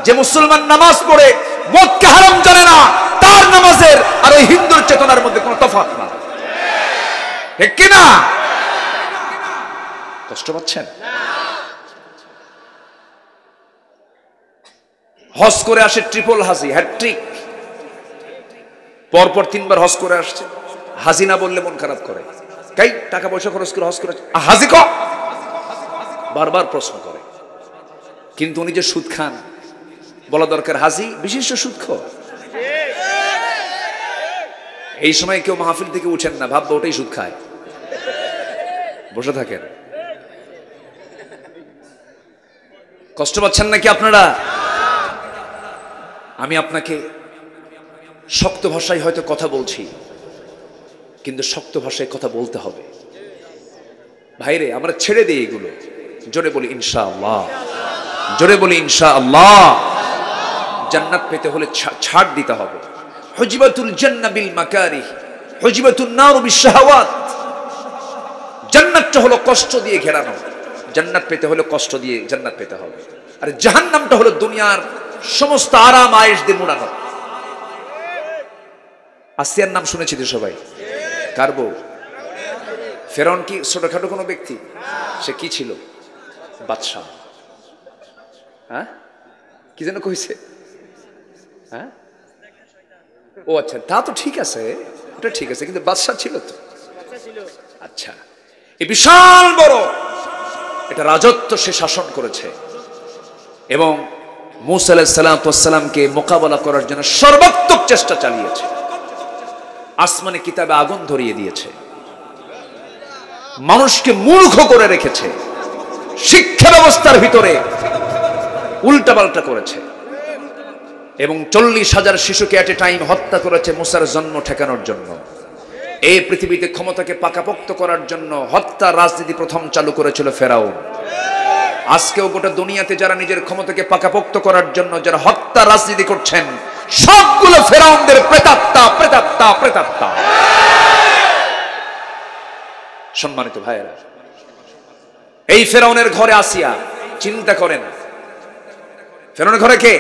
যে মুসলমান নামাজ পড়ে মদকে হারাম জানে না, তার নামাজের আর ওই হিন্দুর চেতনার মধ্যে কোনো তফাৎ না। ঠিক কিনা? কষ্ট পাচ্ছেন? হজ করে আসে ট্রিপল হাজি, হ্যাট্রিক, পরপর 3 বার হজ করে আসছে। হাজি না বললে মন খারাপ করে, কাই টাকা পয়সা খরচ করে হজ করে হাজি ক, বারবার প্রশ্ন করে। কিন্তু উনি যে সুদ খান, বলা দরকার হাজি বিশিষ্ট সুদখোর। এই সময় কেউ মাহফিল থেকে উঠেন না, ভাববো ওটাই সুদ খায়, বসে থাকেন। কষ্ট পাচ্ছেন নাকি আপনারা? আমি আপনাকে শক্ত ভাষায় হয়তো কথা বলছি, কিন্তু শক্ত ভাষায় কথা বলতে হবে। ভাইরে আমরা ছেড়ে দিই এগুলো, জোরে বলি ইনশাআল্লাহ, জোরে বলি ইনশাআল্লাহ। জান্নাত পেতে হলে ছাড় দিতে হবে। হুজিবাতুল জান্নাহ বিল মাকারিহ, হুজিবাতুন নার বিশ-শাহাওয়াত। জান্নাতটা হলো কষ্ট দিয়ে ঘেরানো, জান্নাত পেতে হলে কষ্ট দিয়ে জান্নাত পেতে হবে। আর জাহান্নামটা হলো দুনিয়ার সমস্ত আরাম আয়েশ দিয়ে মোড়ানো। আসিয়ার নাম শুনেছি তো সবাই? কার বউ? ফেরাউন কি ছোটখাটো কোনো ব্যক্তি? সে কি ছিল? বাদশাহ। হ্যাঁ, কি যেন কইছে? হ্যাঁ, ও আচ্ছা, তা তো ঠিক আছে, ওটা ঠিক আছে, কিন্তু বাদশাহ ছিল তো। আচ্ছা, এই বিশাল বড় এটা রাজত্ব সে শাসন করেছে এবং মূসা আলাইহিস সালামকে মোকাবেলা করার জন্য সর্বাত্মক চেষ্টা চালিয়েছে। আসমানে কিতাবে আগুন ধরিয়ে দিয়েছে, মানুষকে মূর্খ করে রেখেছে, শিক্ষা ব্যবস্থার ভিতরে উল্টাপাল্টা করেছে এবং 40,000 শিশুকে এট এ টাইম হত্যা করেছে মূসার জন্ম ঠেকানোর জন্য। এই পৃথিবীতে ক্ষমতাকে পাকাপোক্ত করার জন্য হত্যা রাজনীতি প্রথম চালু করেছিল ফেরাউন। আজকেও গোটা দুনিয়াতে যারা নিজের ক্ষমতাকে পাকাপোক্ত করার জন্য যারা হত্যা রাজনীতি করছেন, সবগুলো ফেরাউনদের প্রেতাত্মা প্রেতাত্মা প্রেতাত্মা। সম্মানিত ভাইয়েরা, এই ফেরাউনের ঘরে আসিয়া, চিন্তা করেন ফেরাউনের ঘরে কে?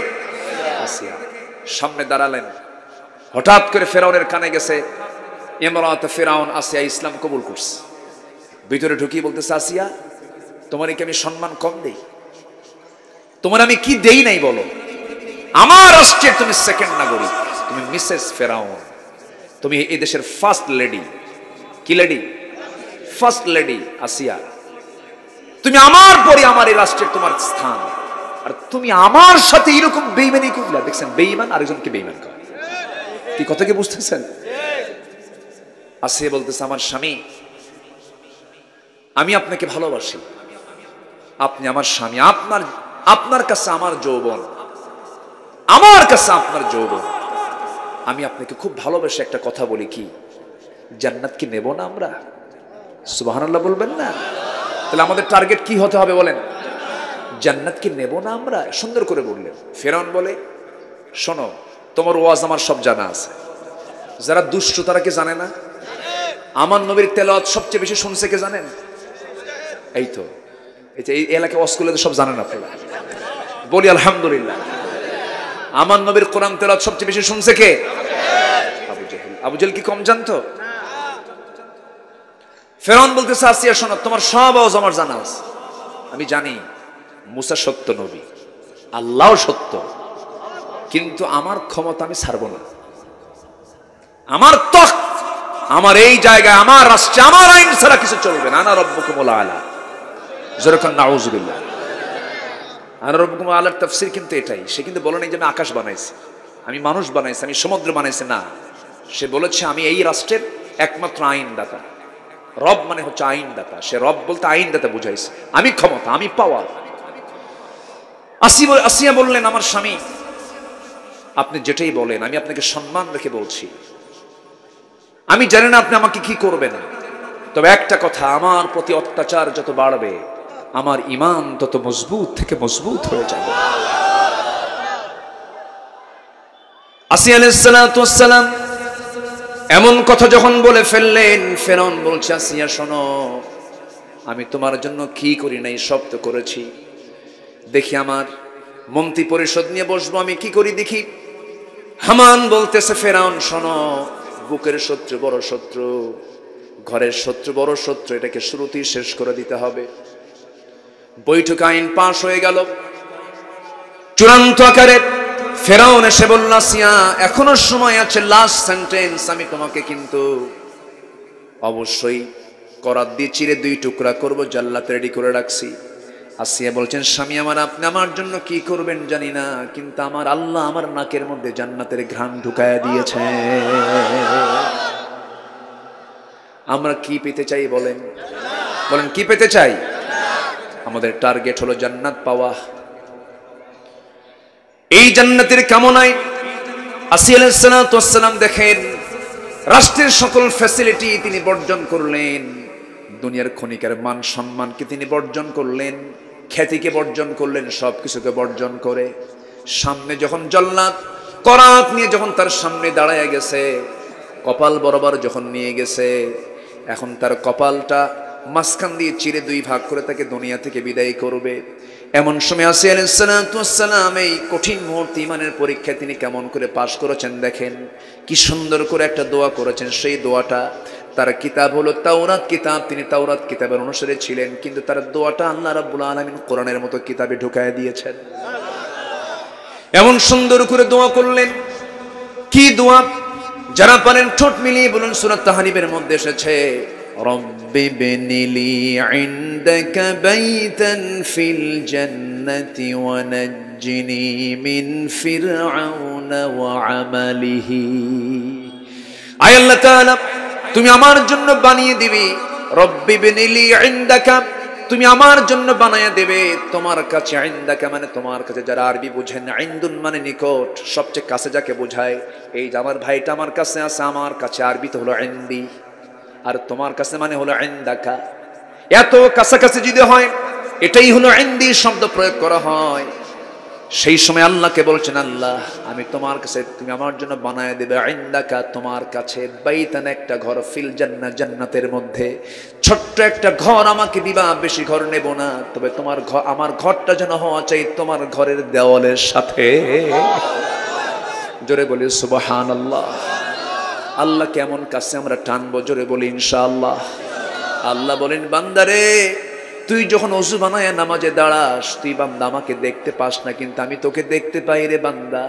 আসিয়া। সামনে দাঁড়ালেন, হঠাৎ করে ফেরাউনের কানে গেছে ইমরাত ফেরাউন আসিয়া ইসলাম কবুল করছে। ভিতরে ঢুকিয়ে বলতেছে, আসিয়া তোমার কি আমি সম্মান কম দেই? তোমার আমি কি দেই নাই বলো? আমার রাষ্ট্রের তুমি সেকেন্ড নাগরিক, তুমি মিসেস ফেরাউন, তুমি এই দেশের ফার্স্ট লেডি। কি লেডি? ফার্স্ট লেডি আসিয়া। তুমি আমার পরে আমার এই রাষ্ট্রের তোমার স্থান, আর তুমি আমার সাথে এরকম বেঈমানি করলে। দেখছেন, বেঈমান আরেকজনকে বেঈমান করে। কি কথা কি বুঝতেছেন? আসিয়া বলতেছে, আমার স্বামী, আমি আপনাকে ভালোবাসি, আপনি আমার স্বামী, আপনার কাছে আমার যৌবন, আমার কাছে আপনার যৌবন। আমি আপনাকে খুব ভালোবেসে একটা কথা বলি, কি জান্নাত কি নেব না আমরা? সুবহানাল্লাহ বলবেন না? তাহলে আমাদের টার্গেট কি হতে হবে বলেন? জান্নাত কি নেব না আমরা? সুন্দর করে বললেন। ফেরাউন বলে, শোনো, তোমার ওয়াজ আমার সব জানা আছে। যারা দুষ্ট তারা কি জানে না? আমার নবীর তেলাওয়াত সবচেয়ে বেশি শুনছে কে জানেন? এই তো, এই এলাকায় ওয়াজ করলে তো সব জানেন আপনারা। বলি আলহামদুলিল্লাহ। আমার নবীর কোরআন তেলাওয়াত সবচেয়ে বেশি শুনছে কে? আবু জেহেল। আবু জেহেল কি কম জানতো? ফেরাউন বলতেছে, আসিয়া শোনো, তোমার সব আওয়াজ আমার জানা আছে। আমি জানি মুসা সত্য নবী, আল্লাহ সত্য, কিন্তু আমার ক্ষমতা আমি ছাড়বো না। আমার তখত, আমার এই জায়গায়, আমার রাষ্ট্রে, আমার আইন ছাড়া কিছু চলবে না। আনা রব্বুকুমুল আলা। যেরকম নাউযুবিল্লাহ। আনা রব্বুকুমুল আলার তাফসীর কিন্তু এটাই। সে কিন্তু বলে নাই যে আমি আকাশ বানাইছি, আমি মানুষ বানাইছি, আমি সমুদ্র বানাইছি, না। সে বলেছে আমি এই রাষ্ট্রের একমাত্র আইনদাতা। রব মানে হচ্ছে আইনদাতা। সে রব বলতে আইনদাতা বুঝাইছে। আমি ক্ষমতা, আমি পাওয়ার। আসিয়া বললেন, আমার স্বামী, আপনি যেটাই বলেন আমি আপনাকে সম্মান রেখে বলছি। আমি জানি না আপনি আমাকে কি করবেন, তবে একটা কথা, আমার প্রতি অত্যাচার যত বাড়বে আমার ঈমান তত মজবুত থেকে মজবুত হয়ে যাবে। আসিয়া আলাইহিস সালাতু ওয়াস সালাম এমন কথা যখন বলে ফেললেন, ফেরাউন বলছে, আসিয়া শোনো, আমি তোমার জন্য কি করি নাই, সব তো করেছি। দেখি আমার মন্ত্রী পরিষদ নিয়ে বসবো, আমি কি করি দেখি। হামান বলতেছে, ফেরাউন শোনো, বুকের শত্রু বড় শত্রু, ঘরের শত্রু বড় শত্রু, এটাকে শুরুতেই শেষ করে দিতে হবে। বৈঠক আইন পাশ হয়ে গেল চূড়ান্ত আকারে। ফেরাউন এসে বলল, আসিয়া এখনো সময় আছে, লাস্ট সেন্টেন্স, আমি তোমাকে কিন্তু অবশ্যই করাত দিয়ে চিরে 2 টুকরা করব, জাল্লাত রেডি করে রাখছি। আসিয়া বলছেন, স্বামী আমার, আপনি আমার জন্য কি করবেন জানি না, কিন্তু আমার আল্লাহ আমার নাকের মধ্যে জান্নাতের ঘ্রাণ ঢুকায়া দিয়েছে। আমরা কি পেতে চাই বলেন? বলেন কি পেতে চাই? আমাদের টার্গেট হলো জান্নাত পাওয়া। এই জান্নাতের কামনায় আসিয়া আলাইহিস সালাতু ওয়াস সালাম দেখেন রাষ্ট্রের সকল ফ্যাসিলিটি তিনি বর্জন করলেন, দুনিয়ার ক্ষণিকের মান সম্মানকে তিনি বর্জন করলেন, খ্যাতিকে বর্জন করলেন, সবকিছুকে বর্জন করে সামনে যখন জল্লাদ করাত নিয়ে যখন তার সামনে দাঁড়ায় গেছে, কপাল বরাবর যখন নিয়ে গেছে, এখন তার কপালটা মাঝখান দিয়ে চিরে 2 ভাগ করে তাকে দুনিয়া থেকে বিদায় করবে। এমন সময় আসিয়া আলাইহিস সালাতু ওয়াস সালাম এই কঠিন মুহূর্তে ঈমানের পরীক্ষায় তিনি কেমন করে পাশ করেছেন দেখেন, কি সুন্দর করে একটা দোয়া করেছেন। সেই দোয়াটা, তার কিতাব হলো তাওরাত কিতাব, তিনি তাওরাত কিতাবের অনুসারে ছিলেন, কিন্তু তার দোয়াটা আল্লাহ রাব্বুল আলামিন কোরআনের মতো কিতাবে ঢুকায় দিয়েছেন। এমন সুন্দর করে দোয়া করলেন। কি দোয়া? যারা পারেন ঠোঁট মিলিয়ে বলুন, সূরা তাহরিমের মধ্যে এসেছে, রব্বি বিনিলি ইনদাকা বাইতান ফিল জান্নাতি ওয়া নাজ্জিনি মিন ফিরআউনা ওয়া আমালিহি। আয় আল্লাহ তাআলা, তুমি আমার জন্য বানিয়ে দিবে, রব্বি বিনিলি ইনদাকা, তুমি আমার জন্য বানায়া দেবে তোমার কাছে। ইনদাকা মানে তোমার কাছে। যারা আরবি বুঝেন, ইনদুন মানে নিকট, সবচেয়ে কাছে যাকে বোঝায়। এই যে আমার ভাইটা আমার কাছে আছে, আমার কাছে আরবিতে হলো ইনদি, আর তোমার কাছে মানে হলো ইনদাকা। এত কাছাকাছি যদি হয়, এটাই হলো ইনদি শব্দ প্রয়োগ করা হয়। সেই সময় আল্লাহকে বলছেন, আল্লাহ আমি তোমার কাছে, তুমি আমার জন্য বানায় দেবে ইনদাকা, তোমার কাছে, বাইতান একটা ঘর, ফিল জান্নাহ জান্নাতের মধ্যে, ছোট্ট একটা ঘর আমাকে দিবা, বেশি ঘর নেব না, তবে তোমার ঘর, আমার ঘরটা যেন হওয়া চাই তোমার ঘরের দেওয়ালের সাথে। জোরে বলি সুবহানাল্লাহ। আল্লাহ কেমন কাছে আমরা টানবো, জোরে বলি ইনশাআল্লাহ। আল্লাহ বলেন, বান্দারে তুই যখন ওযু বানায়া নামাজে দাঁড়াস, তুই বান্দা আমাকে দেখতে পাস না, কিন্তু আমি তোকে দেখতে পাই রে বান্দা।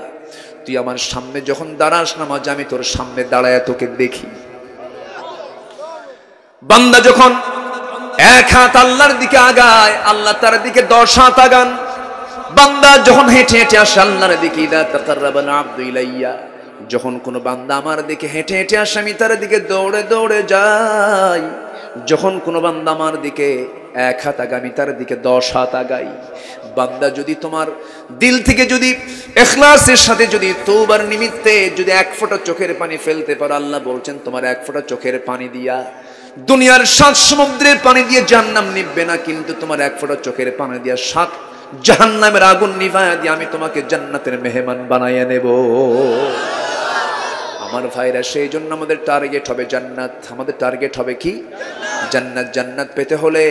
তুই আমার সামনে যখন দাঁড়াস নামাজে, আমি তোর সামনে দাঁড়ায়া তোকে দেখি। বান্দা যখন 1 হাত আল্লাহর দিকে আগায়, আল্লাহ তার দিকে 10 হাত আগান। বান্দা যখন হেঁটে হেঁটে আসে আল্লাহর দিকে, ইদা তাকাররাবাল আবদু ইলাইয়া, যখন কোনো বান্দা আমার দিকে হেঁটে হেঁটে আসে, আমি তার দিকে দৌড়ে দৌড়ে যাই। যখন কোনো বান্দা আমার দিকে 1 হাত আগায়, আমি তার দিকে 10 হাত আগাই। বান্দা যদি তোমার দিল থেকে যদি ইখলাসের সাথে যদি তওবার নিমিত্তে যদি 1 ফোঁটা চোখের পানি ফেলতে পারো, আল্লাহ বলছেন তোমার 1 ফোঁটা চোখের পানি দিয়া দুনিয়ার 7 সমুদ্রের পানি দিয়ে জাহান্নাম নিভবে না, কিন্তু তোমার এক ফোঁটা চোখের পানি দিয়ে 7 জাহান্নামের আগুন নিভায়া দিয়ে আমি তোমাকে জান্নাতের মেহমান বানাইয়া নেব। আমার ভাইরা, সেই জন্য আমাদের টার্গেট হবে জান্নাত। আমাদের টার্গেট হবে কি? জান্নাত। জান্নাত পেতে হলে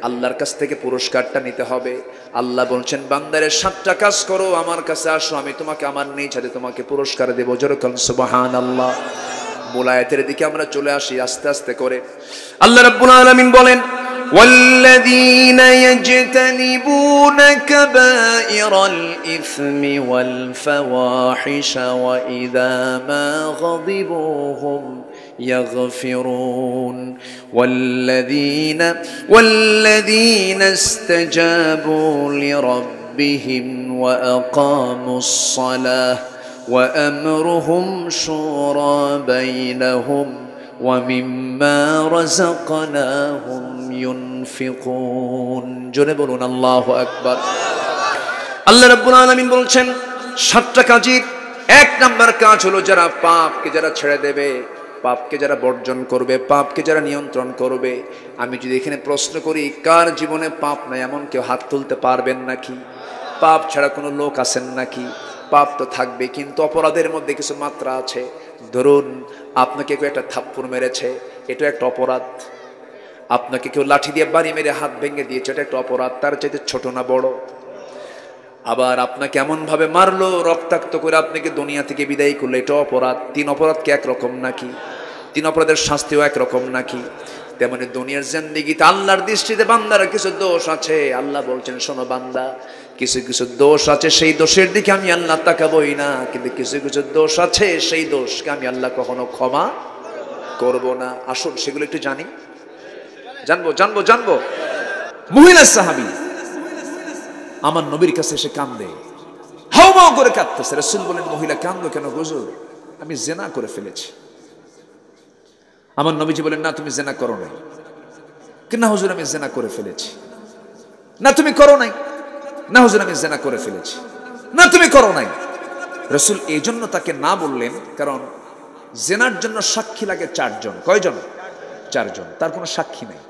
আল্লাহর কাছ থেকে পুরস্কারটা নিতে হবে। আল্লাহ বলছেন, বান্দারে 7টা কাজ করো, আমার কাছে আসো, আমি তোমাকে আমার নিজ হাতে তোমাকে পুরস্কার দেব। যেরকম সুবহানাল্লাহ। মূল আয়াতের দিকে আমরা চলে আসি আস্তে আস্তে করে। আল্লাহ রাব্বুল আলামিন বলেন, والذين يجتنبون كبائر الإثم والفواحش وإذا ما غضبوا هم يغفرون والذين استجابوا لربهم وأقاموا الصلاة وأمرهم شورى بينهم ومما رزقناهم ينفقون। জোরে বলুন আল্লাহু আকবার। আল্লাহ রাব্বুল আলামিন বলছেন 7টা কাজের 1 নাম্বার কাজ হলো যারা পাপকে যারা ছেড়ে দেবে, পাপকে যারা বর্জন করবে, পাপকে যারা নিয়ন্ত্রণ করবে। আমি যদি এখানে প্রশ্ন করি, কার জীবনে পাপ নাই এমন কেউ হাত তুলতে পারবেন নাকি? পাপ ছাড়া কোনো লোক আছেন নাকি? পাপ তো থাকবে, কিন্তু অপরাধের মধ্যে কিছু মাত্রা আছে। ধরুন আপনাকে কেউ একটা থাপ্পড় মেরেছে, এটা একটা অপরাধ। আপনাকে কেউ লাঠি দিয়ে বাড়ি মেরে হাত ভেঙে দিয়েছে, এটা একটা অপরাধ। তার চাইতে ছোট না বড়? আবার আপনাকে এমন ভাবে মারলো, রক্তাক্ত করে আপনাকে দুনিয়া থেকে বিদায় করলো, এটা অপরাধ। 3 অপরাধ কি একরকম নাকি? 3 অপরাধের শাস্তিও একরকম নাকি? তেমনি দুনিয়ার জিন্দেগিতে আল্লাহর দৃষ্টিতে বান্দার কিছু দোষ আছে। আল্লাহ বলছেন, শোনো বান্দা, কিছু কিছু দোষ আছে, সেই দোষের দিকে আমি আল্লাহ তাকাবই না, কিন্তু কিছু কিছু দোষ আছে, সেই দোষকে আমি আল্লাহ কখনো ক্ষমা করব না। আসুন সেগুলো একটু জানবো। মহিলা সাহাবী আমার নবীর কাছে এসে কান্দে, হাউমাউ করে কাঁদতেছে। রাসূল বলেন, মহিলা কান্দো কেন হুজুর? আমি জিনা করে ফেলেছি। আমার নবীজি বলেন, না তুমি জিনা করো নাই। না হুজুর আমি জিনা করে ফেলেছি। না তুমি করো নাই। না হুজুর আমি জিনা করে ফেলেছি। না তুমি করো নাই। রাসূল এই জন্য তাকে না বললেন, কারণ জিনার জন্য সাক্ষী লাগে 4 জন। কয়জন? 4 জন। তার কোনো সাক্ষী নাই।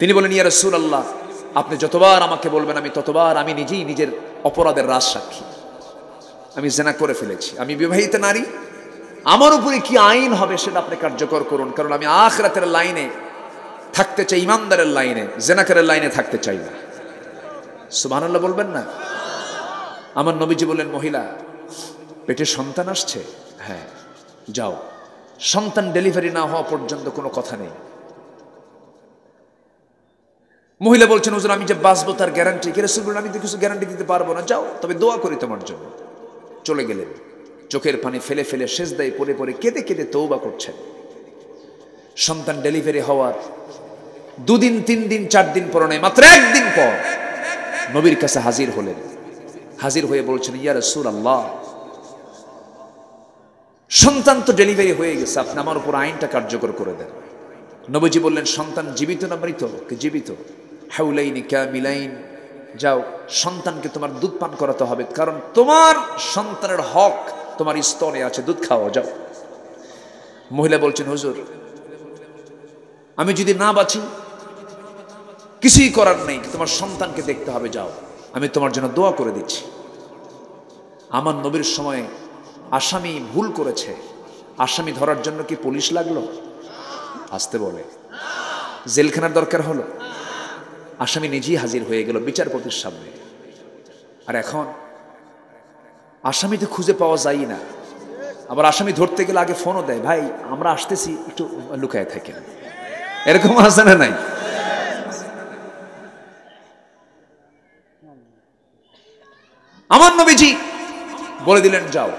তিনি বলেন, ইয়া রাসূলুল্লাহ, আপনি যতবার আমাকে বলবেন আমি ততবার আমি নিজেই নিজের অপরাধের রাজ সাক্ষী। আমি জিনা করে ফেলেছি, আমি বিবাহিত নারী, আমার উপরে কি আইন হবে সেটা আপনি কার্যকর করুন, কারণ আমি আখিরাতের লাইনে থাকতে চাই, ইমানদারের লাইনে, জিনাকারের লাইনে থাকতে চাই না। সুবহানাল্লাহ বলবেন না? আমার নবীজি বললেন, মহিলা পেটে সন্তান আসছে? হ্যাঁ, যাও, সন্তান ডেলিভারি না হওয়া পর্যন্ত কোনো কথা নেই। মহিলা বলছেন, হুজুর আমি যে বাঁচবো তার গ্যারান্টি কি? রাসূল বললেন, আমি তো কিছু গ্যারান্টি দিতে পারবো না, যাও, তবে দোয়া করি তোমার জন্য। চলে গেলেন, চোখের পানি ফেলে ফেলে সেজদায় পড়ে পড়ে কেঁদে কেঁদে তওবা করছেন। সন্তান ডেলিভারি হওয়ার 2 দিন 3 দিন 4 দিন পর নয়, মাত্র 1 দিন পর নবীর কাছে হাজির হলেন। হাজির হয়ে বলছেন, ইয়া রাসূলুল্লাহ, সন্তান তো ডেলিভারি হয়ে গেছে, আপনি আমার উপর আইনটা কার্যকর করে দেন। নবীজি বললেন, সন্তান জীবিত না মৃত? জীবিত। হাউলাইনি কামিলাইন, যাও, সন্তানকে তোমার দুধ পান করাতে হবে, কারণ তোমার সন্তানের হক তোমার স্তনে আছে, দুধ খাওয়া, যাও। মহিলা বলছেন, হুজুর আমি যদি না বাঁচি কিছুই করার নেই, তোমার সন্তানকে দেখতে হবে, যাও, আমি তোমার জন্য দোয়া করে দিচ্ছি। আমার নবীর সময় আসামি ভুল করেছে, আসামি ধরার জন্য কি পুলিশ লাগলো? আসতে বলে জেলখানার দরকার হলো? আসামি নিজেই হাজির হয়ে গেল বিচারপতির সামনে। আর এখন আসামি তো খুঁজে পাওয়া যায় না, আবার আসামি ধরতে গেলে আগে ফোনও দেয়, ভাই আমরা আসতেছি, একটু লুকায় থাকেন। এরকম আছে না নাই? আমার নবীজি বলে দিলেন, যাও,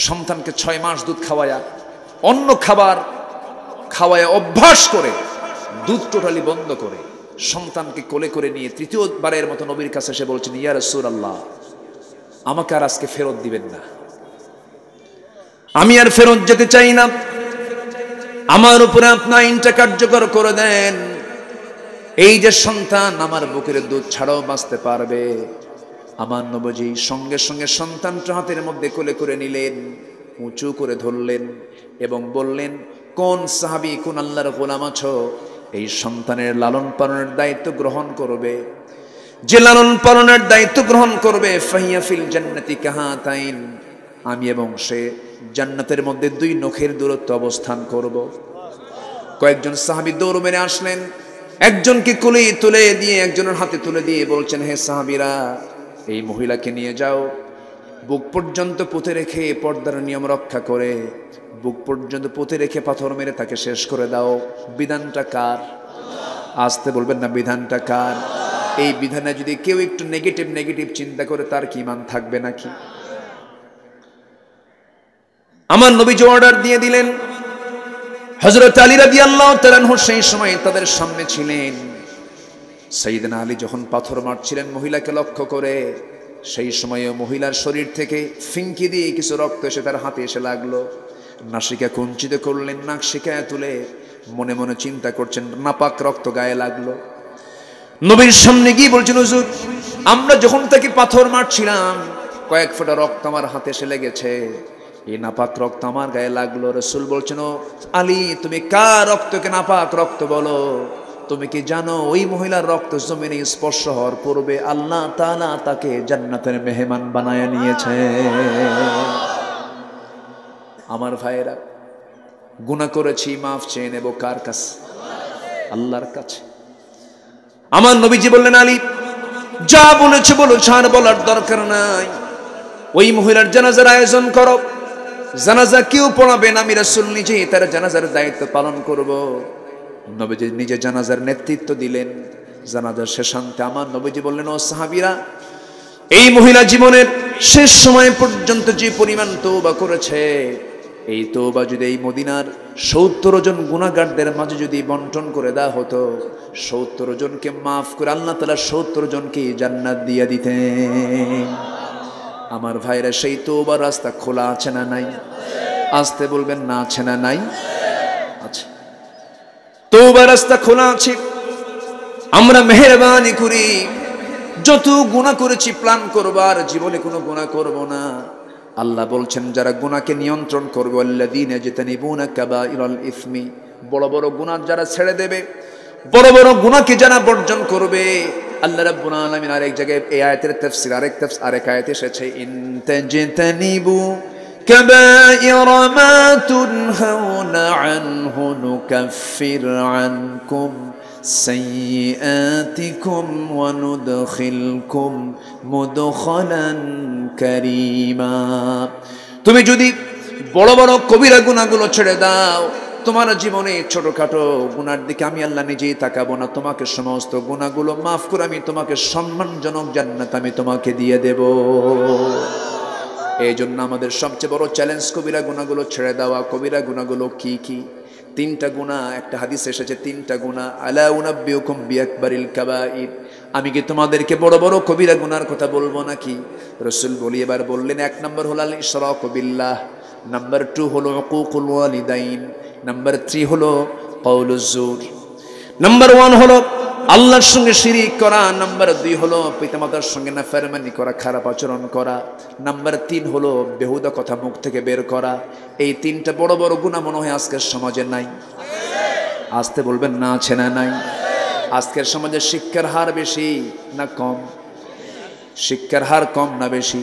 সন্তানকে 6 মাস দুধ খাওয়ায়া, অন্য খাবার খাওয়ায়া অভ্যাস করে, দুধ টোটালি বন্ধ করে সন্তানকে কোলে করে নিয়ে 3য়বারের মতো নবীর কাছে এসে বলছেন, ইয়া রাসূলুল্লাহ, আমাকে আর আজকে ফেরত দিবেন না, আমি আর ফেরত যেতে চাই না, আমার উপরে আপনি আইনটা কার্যকর করে দেন। এই যে সন্তান আমার বুকের দুধ ছাড়াও বাঁচতে পারবে। আমার নবীজি সঙ্গে সঙ্গে সন্তানটা হাতের মধ্যে কোলে করে নিলেন, উঁচু করে ধরলেন এবং বললেন, কোন সাহাবী কোন আল্লাহর গোলাম আছো এই সন্তানের লালন পালনের দায়িত্ব গ্রহণ করবে, যে লালন পালনের দায়িত্ব গ্রহণ করবে ফাহিয়া ফিল জান্নাতি কাহাতাইন, আমি এবং সে জান্নাতের মধ্যে 2 নখের দূরত্ব অবস্থান করব। কয়েকজন সাহাবী দৌড় মেরে আসলেন, একজনকে কোলে তুলে দিয়ে একজনের হাতে তুলে দিয়ে বলছেন, হে সাহাবীরা এই মহিলাকে নিয়ে যাও, বুক পর্যন্ত পুঁতে রেখে পর্দার নিয়ম রক্ষা করে বুক পর্যন্ত পুঁতে রেখে পাথর মেরে তাকে শেষ করে দাও। বিধানটা কার? আসতে বলবেন না, বিধানটা কার? এই বিধানে যদি কেউ একটু নেগেটিভ চিন্তা করে তার কি ইমান থাকবে নাকি? আমার নবীজি অর্ডার দিয়ে দিলেন। হযরত আলী রাদিয়াল্লাহু তাআলা আনহু সেই সময় তাদের সামনে ছিলেন। সাইয়েদনা আলী যখন পাথর মারছিলেন মহিলাকে লক্ষ্য করে, সেই সময়ে মহিলার শরীর থেকে ফিঙ্কি দিয়ে কিছু রক্ত এসে তার হাতে এসে লাগলো। নাসিকা কুঞ্চিত করলেন, নাক শিকায় তুলে মনে মনে চিন্তা করছেন, নাপাক রক্ত গায়ে লাগলো। নবীর সামনে গিয়ে বলছেন, হুজুর আমরা যখন তাকে পাথর মারছিলাম কয়েক ফোঁটা রক্ত আমার হাতে এসে লেগেছে, এই নাপাক রক্ত আমার গায়ে লাগলো। রাসূল বলছেন, ও আলী তুমি কার রক্তকে নাপাক রক্ত বলো? তুমি কি জানো ওই মহিলার রক্ত জমিনে স্পর্শ হওয়ার পূর্বে আল্লাহ তাআলা তাকে জান্নাতের মেহমান বানায় নিয়েছে। আমার ভাইয়েরা, গুনাহ করেছি, মাফ চেয়ে নেব কার কাছে? আল্লাহর কাছে। আমার নবীজি বললেন, আলী যা বলেছে বলো, ছাড় বলার দরকার নাই। ওই মহিলার জানাজার আয়োজন করো। জানাজা কেউ পড়াবেন, আমি রাসূল নিজেই তার জানাজার দায়িত্ব পালন করব। নবীজি নিজে জানাজার নেতৃত্ব দিলেন। জানাজার শেষান্তে আমার নবীজি বললেন, ও সাহাবীরা এই মহিলা জীবনের শেষ সময় পর্যন্ত যে পরিমাণ তওবা করেছে, এই তওবা যদি এই মদিনার 70 জন গুনাহগারদের মাঝে যদি বন্টন করে দেওয়া হতো, 70 জনকে মাফ করে আল্লাহ তাআলা 70 জনকে জান্নাত দিয়ে দিতেন। আমার ভাইরা, সেই তওবার রাস্তা খোলা আছে না নাই? আসতে বলবেন না, আছে না নাই? আছে। তওবার রাস্তা খোলা আছে। আমরা মেহেরবানি করি, যত গুনাহ করেছি প্ল্যান করবার জীবনে কোনো গুনাহ করব না। আল্লাহ বলছেন যারা গুনাহকে নিয়ন্ত্রণ করবে, আল্লাযীনা ইয়াজতানিবুনা কাবাইরাল ইসমি, বড় বড় গুনাহ যারা ছেড়ে দেবে, বড় বড় গুনাহকে যারা বর্জন করবে, আল্লাহ রাব্বুল আলামিন আরেক জায়গায় এই আয়াতের তাফসীর আরেক আয়াতে এসেছে, ইন তাজতানিবু কাবাইরা মা তুনহাউনা আনহু নুকাফির আনকুম সাইয়্যাতিকুম ওয়া নুদখিলকুম মুদখালান কারীমা। তুমি যদি বড় বড় কবিরা গুনাহগুলো ছেড়ে দাও, তোমার জীবনে ছোটখাটো গুনার দিকে আমি আল্লাহ নিজেই তাকাবো না, তোমাকে সমস্ত গুনাহগুলো মাফ করে আমি তোমাকে সম্মানজনক জান্নাত আমি তোমাকে দিয়ে দেব। এই জন্য আমাদের সবচেয়ে বড় চ্যালেঞ্জ কবিরা গুনাহগুলো ছেড়ে দেওয়া। কবিরা গুনাহগুলো কি কি? 3টা গুনাহ। একটা হাদিস এসেছে 3টা গুনাহ। আলা উনাব্বিউকুম বিআকবারিল কাবাইর, আমি কি তোমাদেরকে বড় বড় কবিরা গুনার কথা বলবো নাকি? রাসূল এবার বললেন, 1 নম্বর হলো আল ইশরাকু বিল্লাহ, নাম্বার 2 হলো উকুকুল ওয়ালিদাইন, নাম্বার 3 হলো কাউলুজ জুর, নাম্বার 1 হলো আল্লাহর সঙ্গে শিরিক করা, নাম্বার 2 হলো পিতামাতার সঙ্গে নাফরমানি করা, খারাপ আচরণ করা, নাম্বার 3 হলো বেহুদা কথা মুখ থেকে বের করা। এই 3টা বড় বড় গুনাহ মনে হয় আজকের সমাজে নাই। আসতে বলবেন না, আছে না নাই? আজকের সমাজে শিক্ষার হার বেশি না কম? শিক্ষার হার কম না বেশি?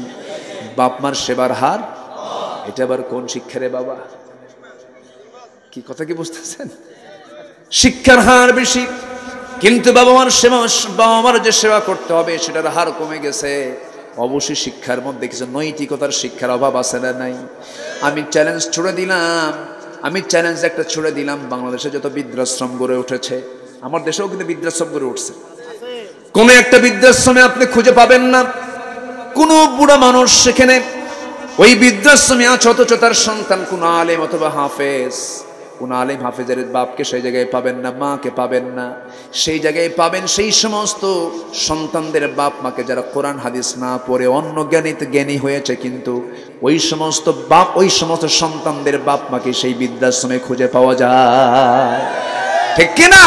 বাপ মার সেবার হার? এটা আবার কোন শিক্ষা রে বাবা? কি কথা কি বুঝতেছেন? শিক্ষার হার বেশি, কিন্তু বাবা মার যে সেবা করতে হবে সেটার হার কমে গেছে। অবশ্যই শিক্ষার মধ্যে কিছু নৈতিকতার শিক্ষার অভাব আছে না নাই? আমি চ্যালেঞ্জ একটা ছুড়ে দিলাম, বাংলাদেশে যত বৃদ্ধাশ্রম গড়ে উঠেছে, আমার দেশেও কিন্তু বৃদ্ধাশ্রম গড়ে উঠছে, কোন একটা বৃদ্ধাশ্রমে আপনি খুঁজে পাবেন না কোন বুড়া মানুষ সেখানে ওই বৃদ্ধাশ্রমে আছে, অথচ তার সন্তান কোন আলেম অথবা হাফেজ। কোন আলেম হাফেজের বাপকে সেই জায়গায় পাবেন না, মাকে পাবেন না। সেই জায়গায় পাবেন সেই সমস্ত সন্তানদের বাপ মাকে যারা কোরআন হাদিস না পড়ে অন্য জ্ঞানী হয়েছে, কিন্তু ওই সমস্ত সন্তানদের বাপ মাকে সেই বৃদ্ধাশ্রমে খুঁজে পাওয়া যায়। ঠিক কিনা?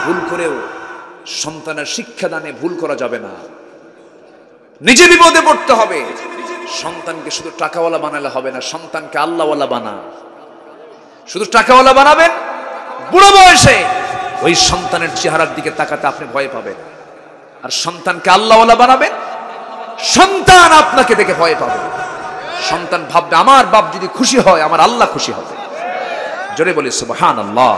ভুল করেও সন্তানের শিক্ষাদানে ভুল করা যাবে না, নিজে বিপদে পড়তে হবে। সন্তানকে শুধু টাকাওয়ালা বানালে হবে না, সন্তানকে আল্লাহওয়ালা বানা। শুধু টাকাওয়ালা বানাবেন, বুড়ো বয়সে ওই সন্তানের চেহারার দিকে তাকাতে আপনি ভয় পাবেন। আর সন্তানকে আল্লাহওয়ালা বানাবেন, সন্তান আপনাকে দেখে ভয় পাবে। সন্তান ভাববে আমার বাপ যদি খুশি হয় আমার আল্লাহ খুশি হবে। জোরে বলি সুবহানাল্লাহ।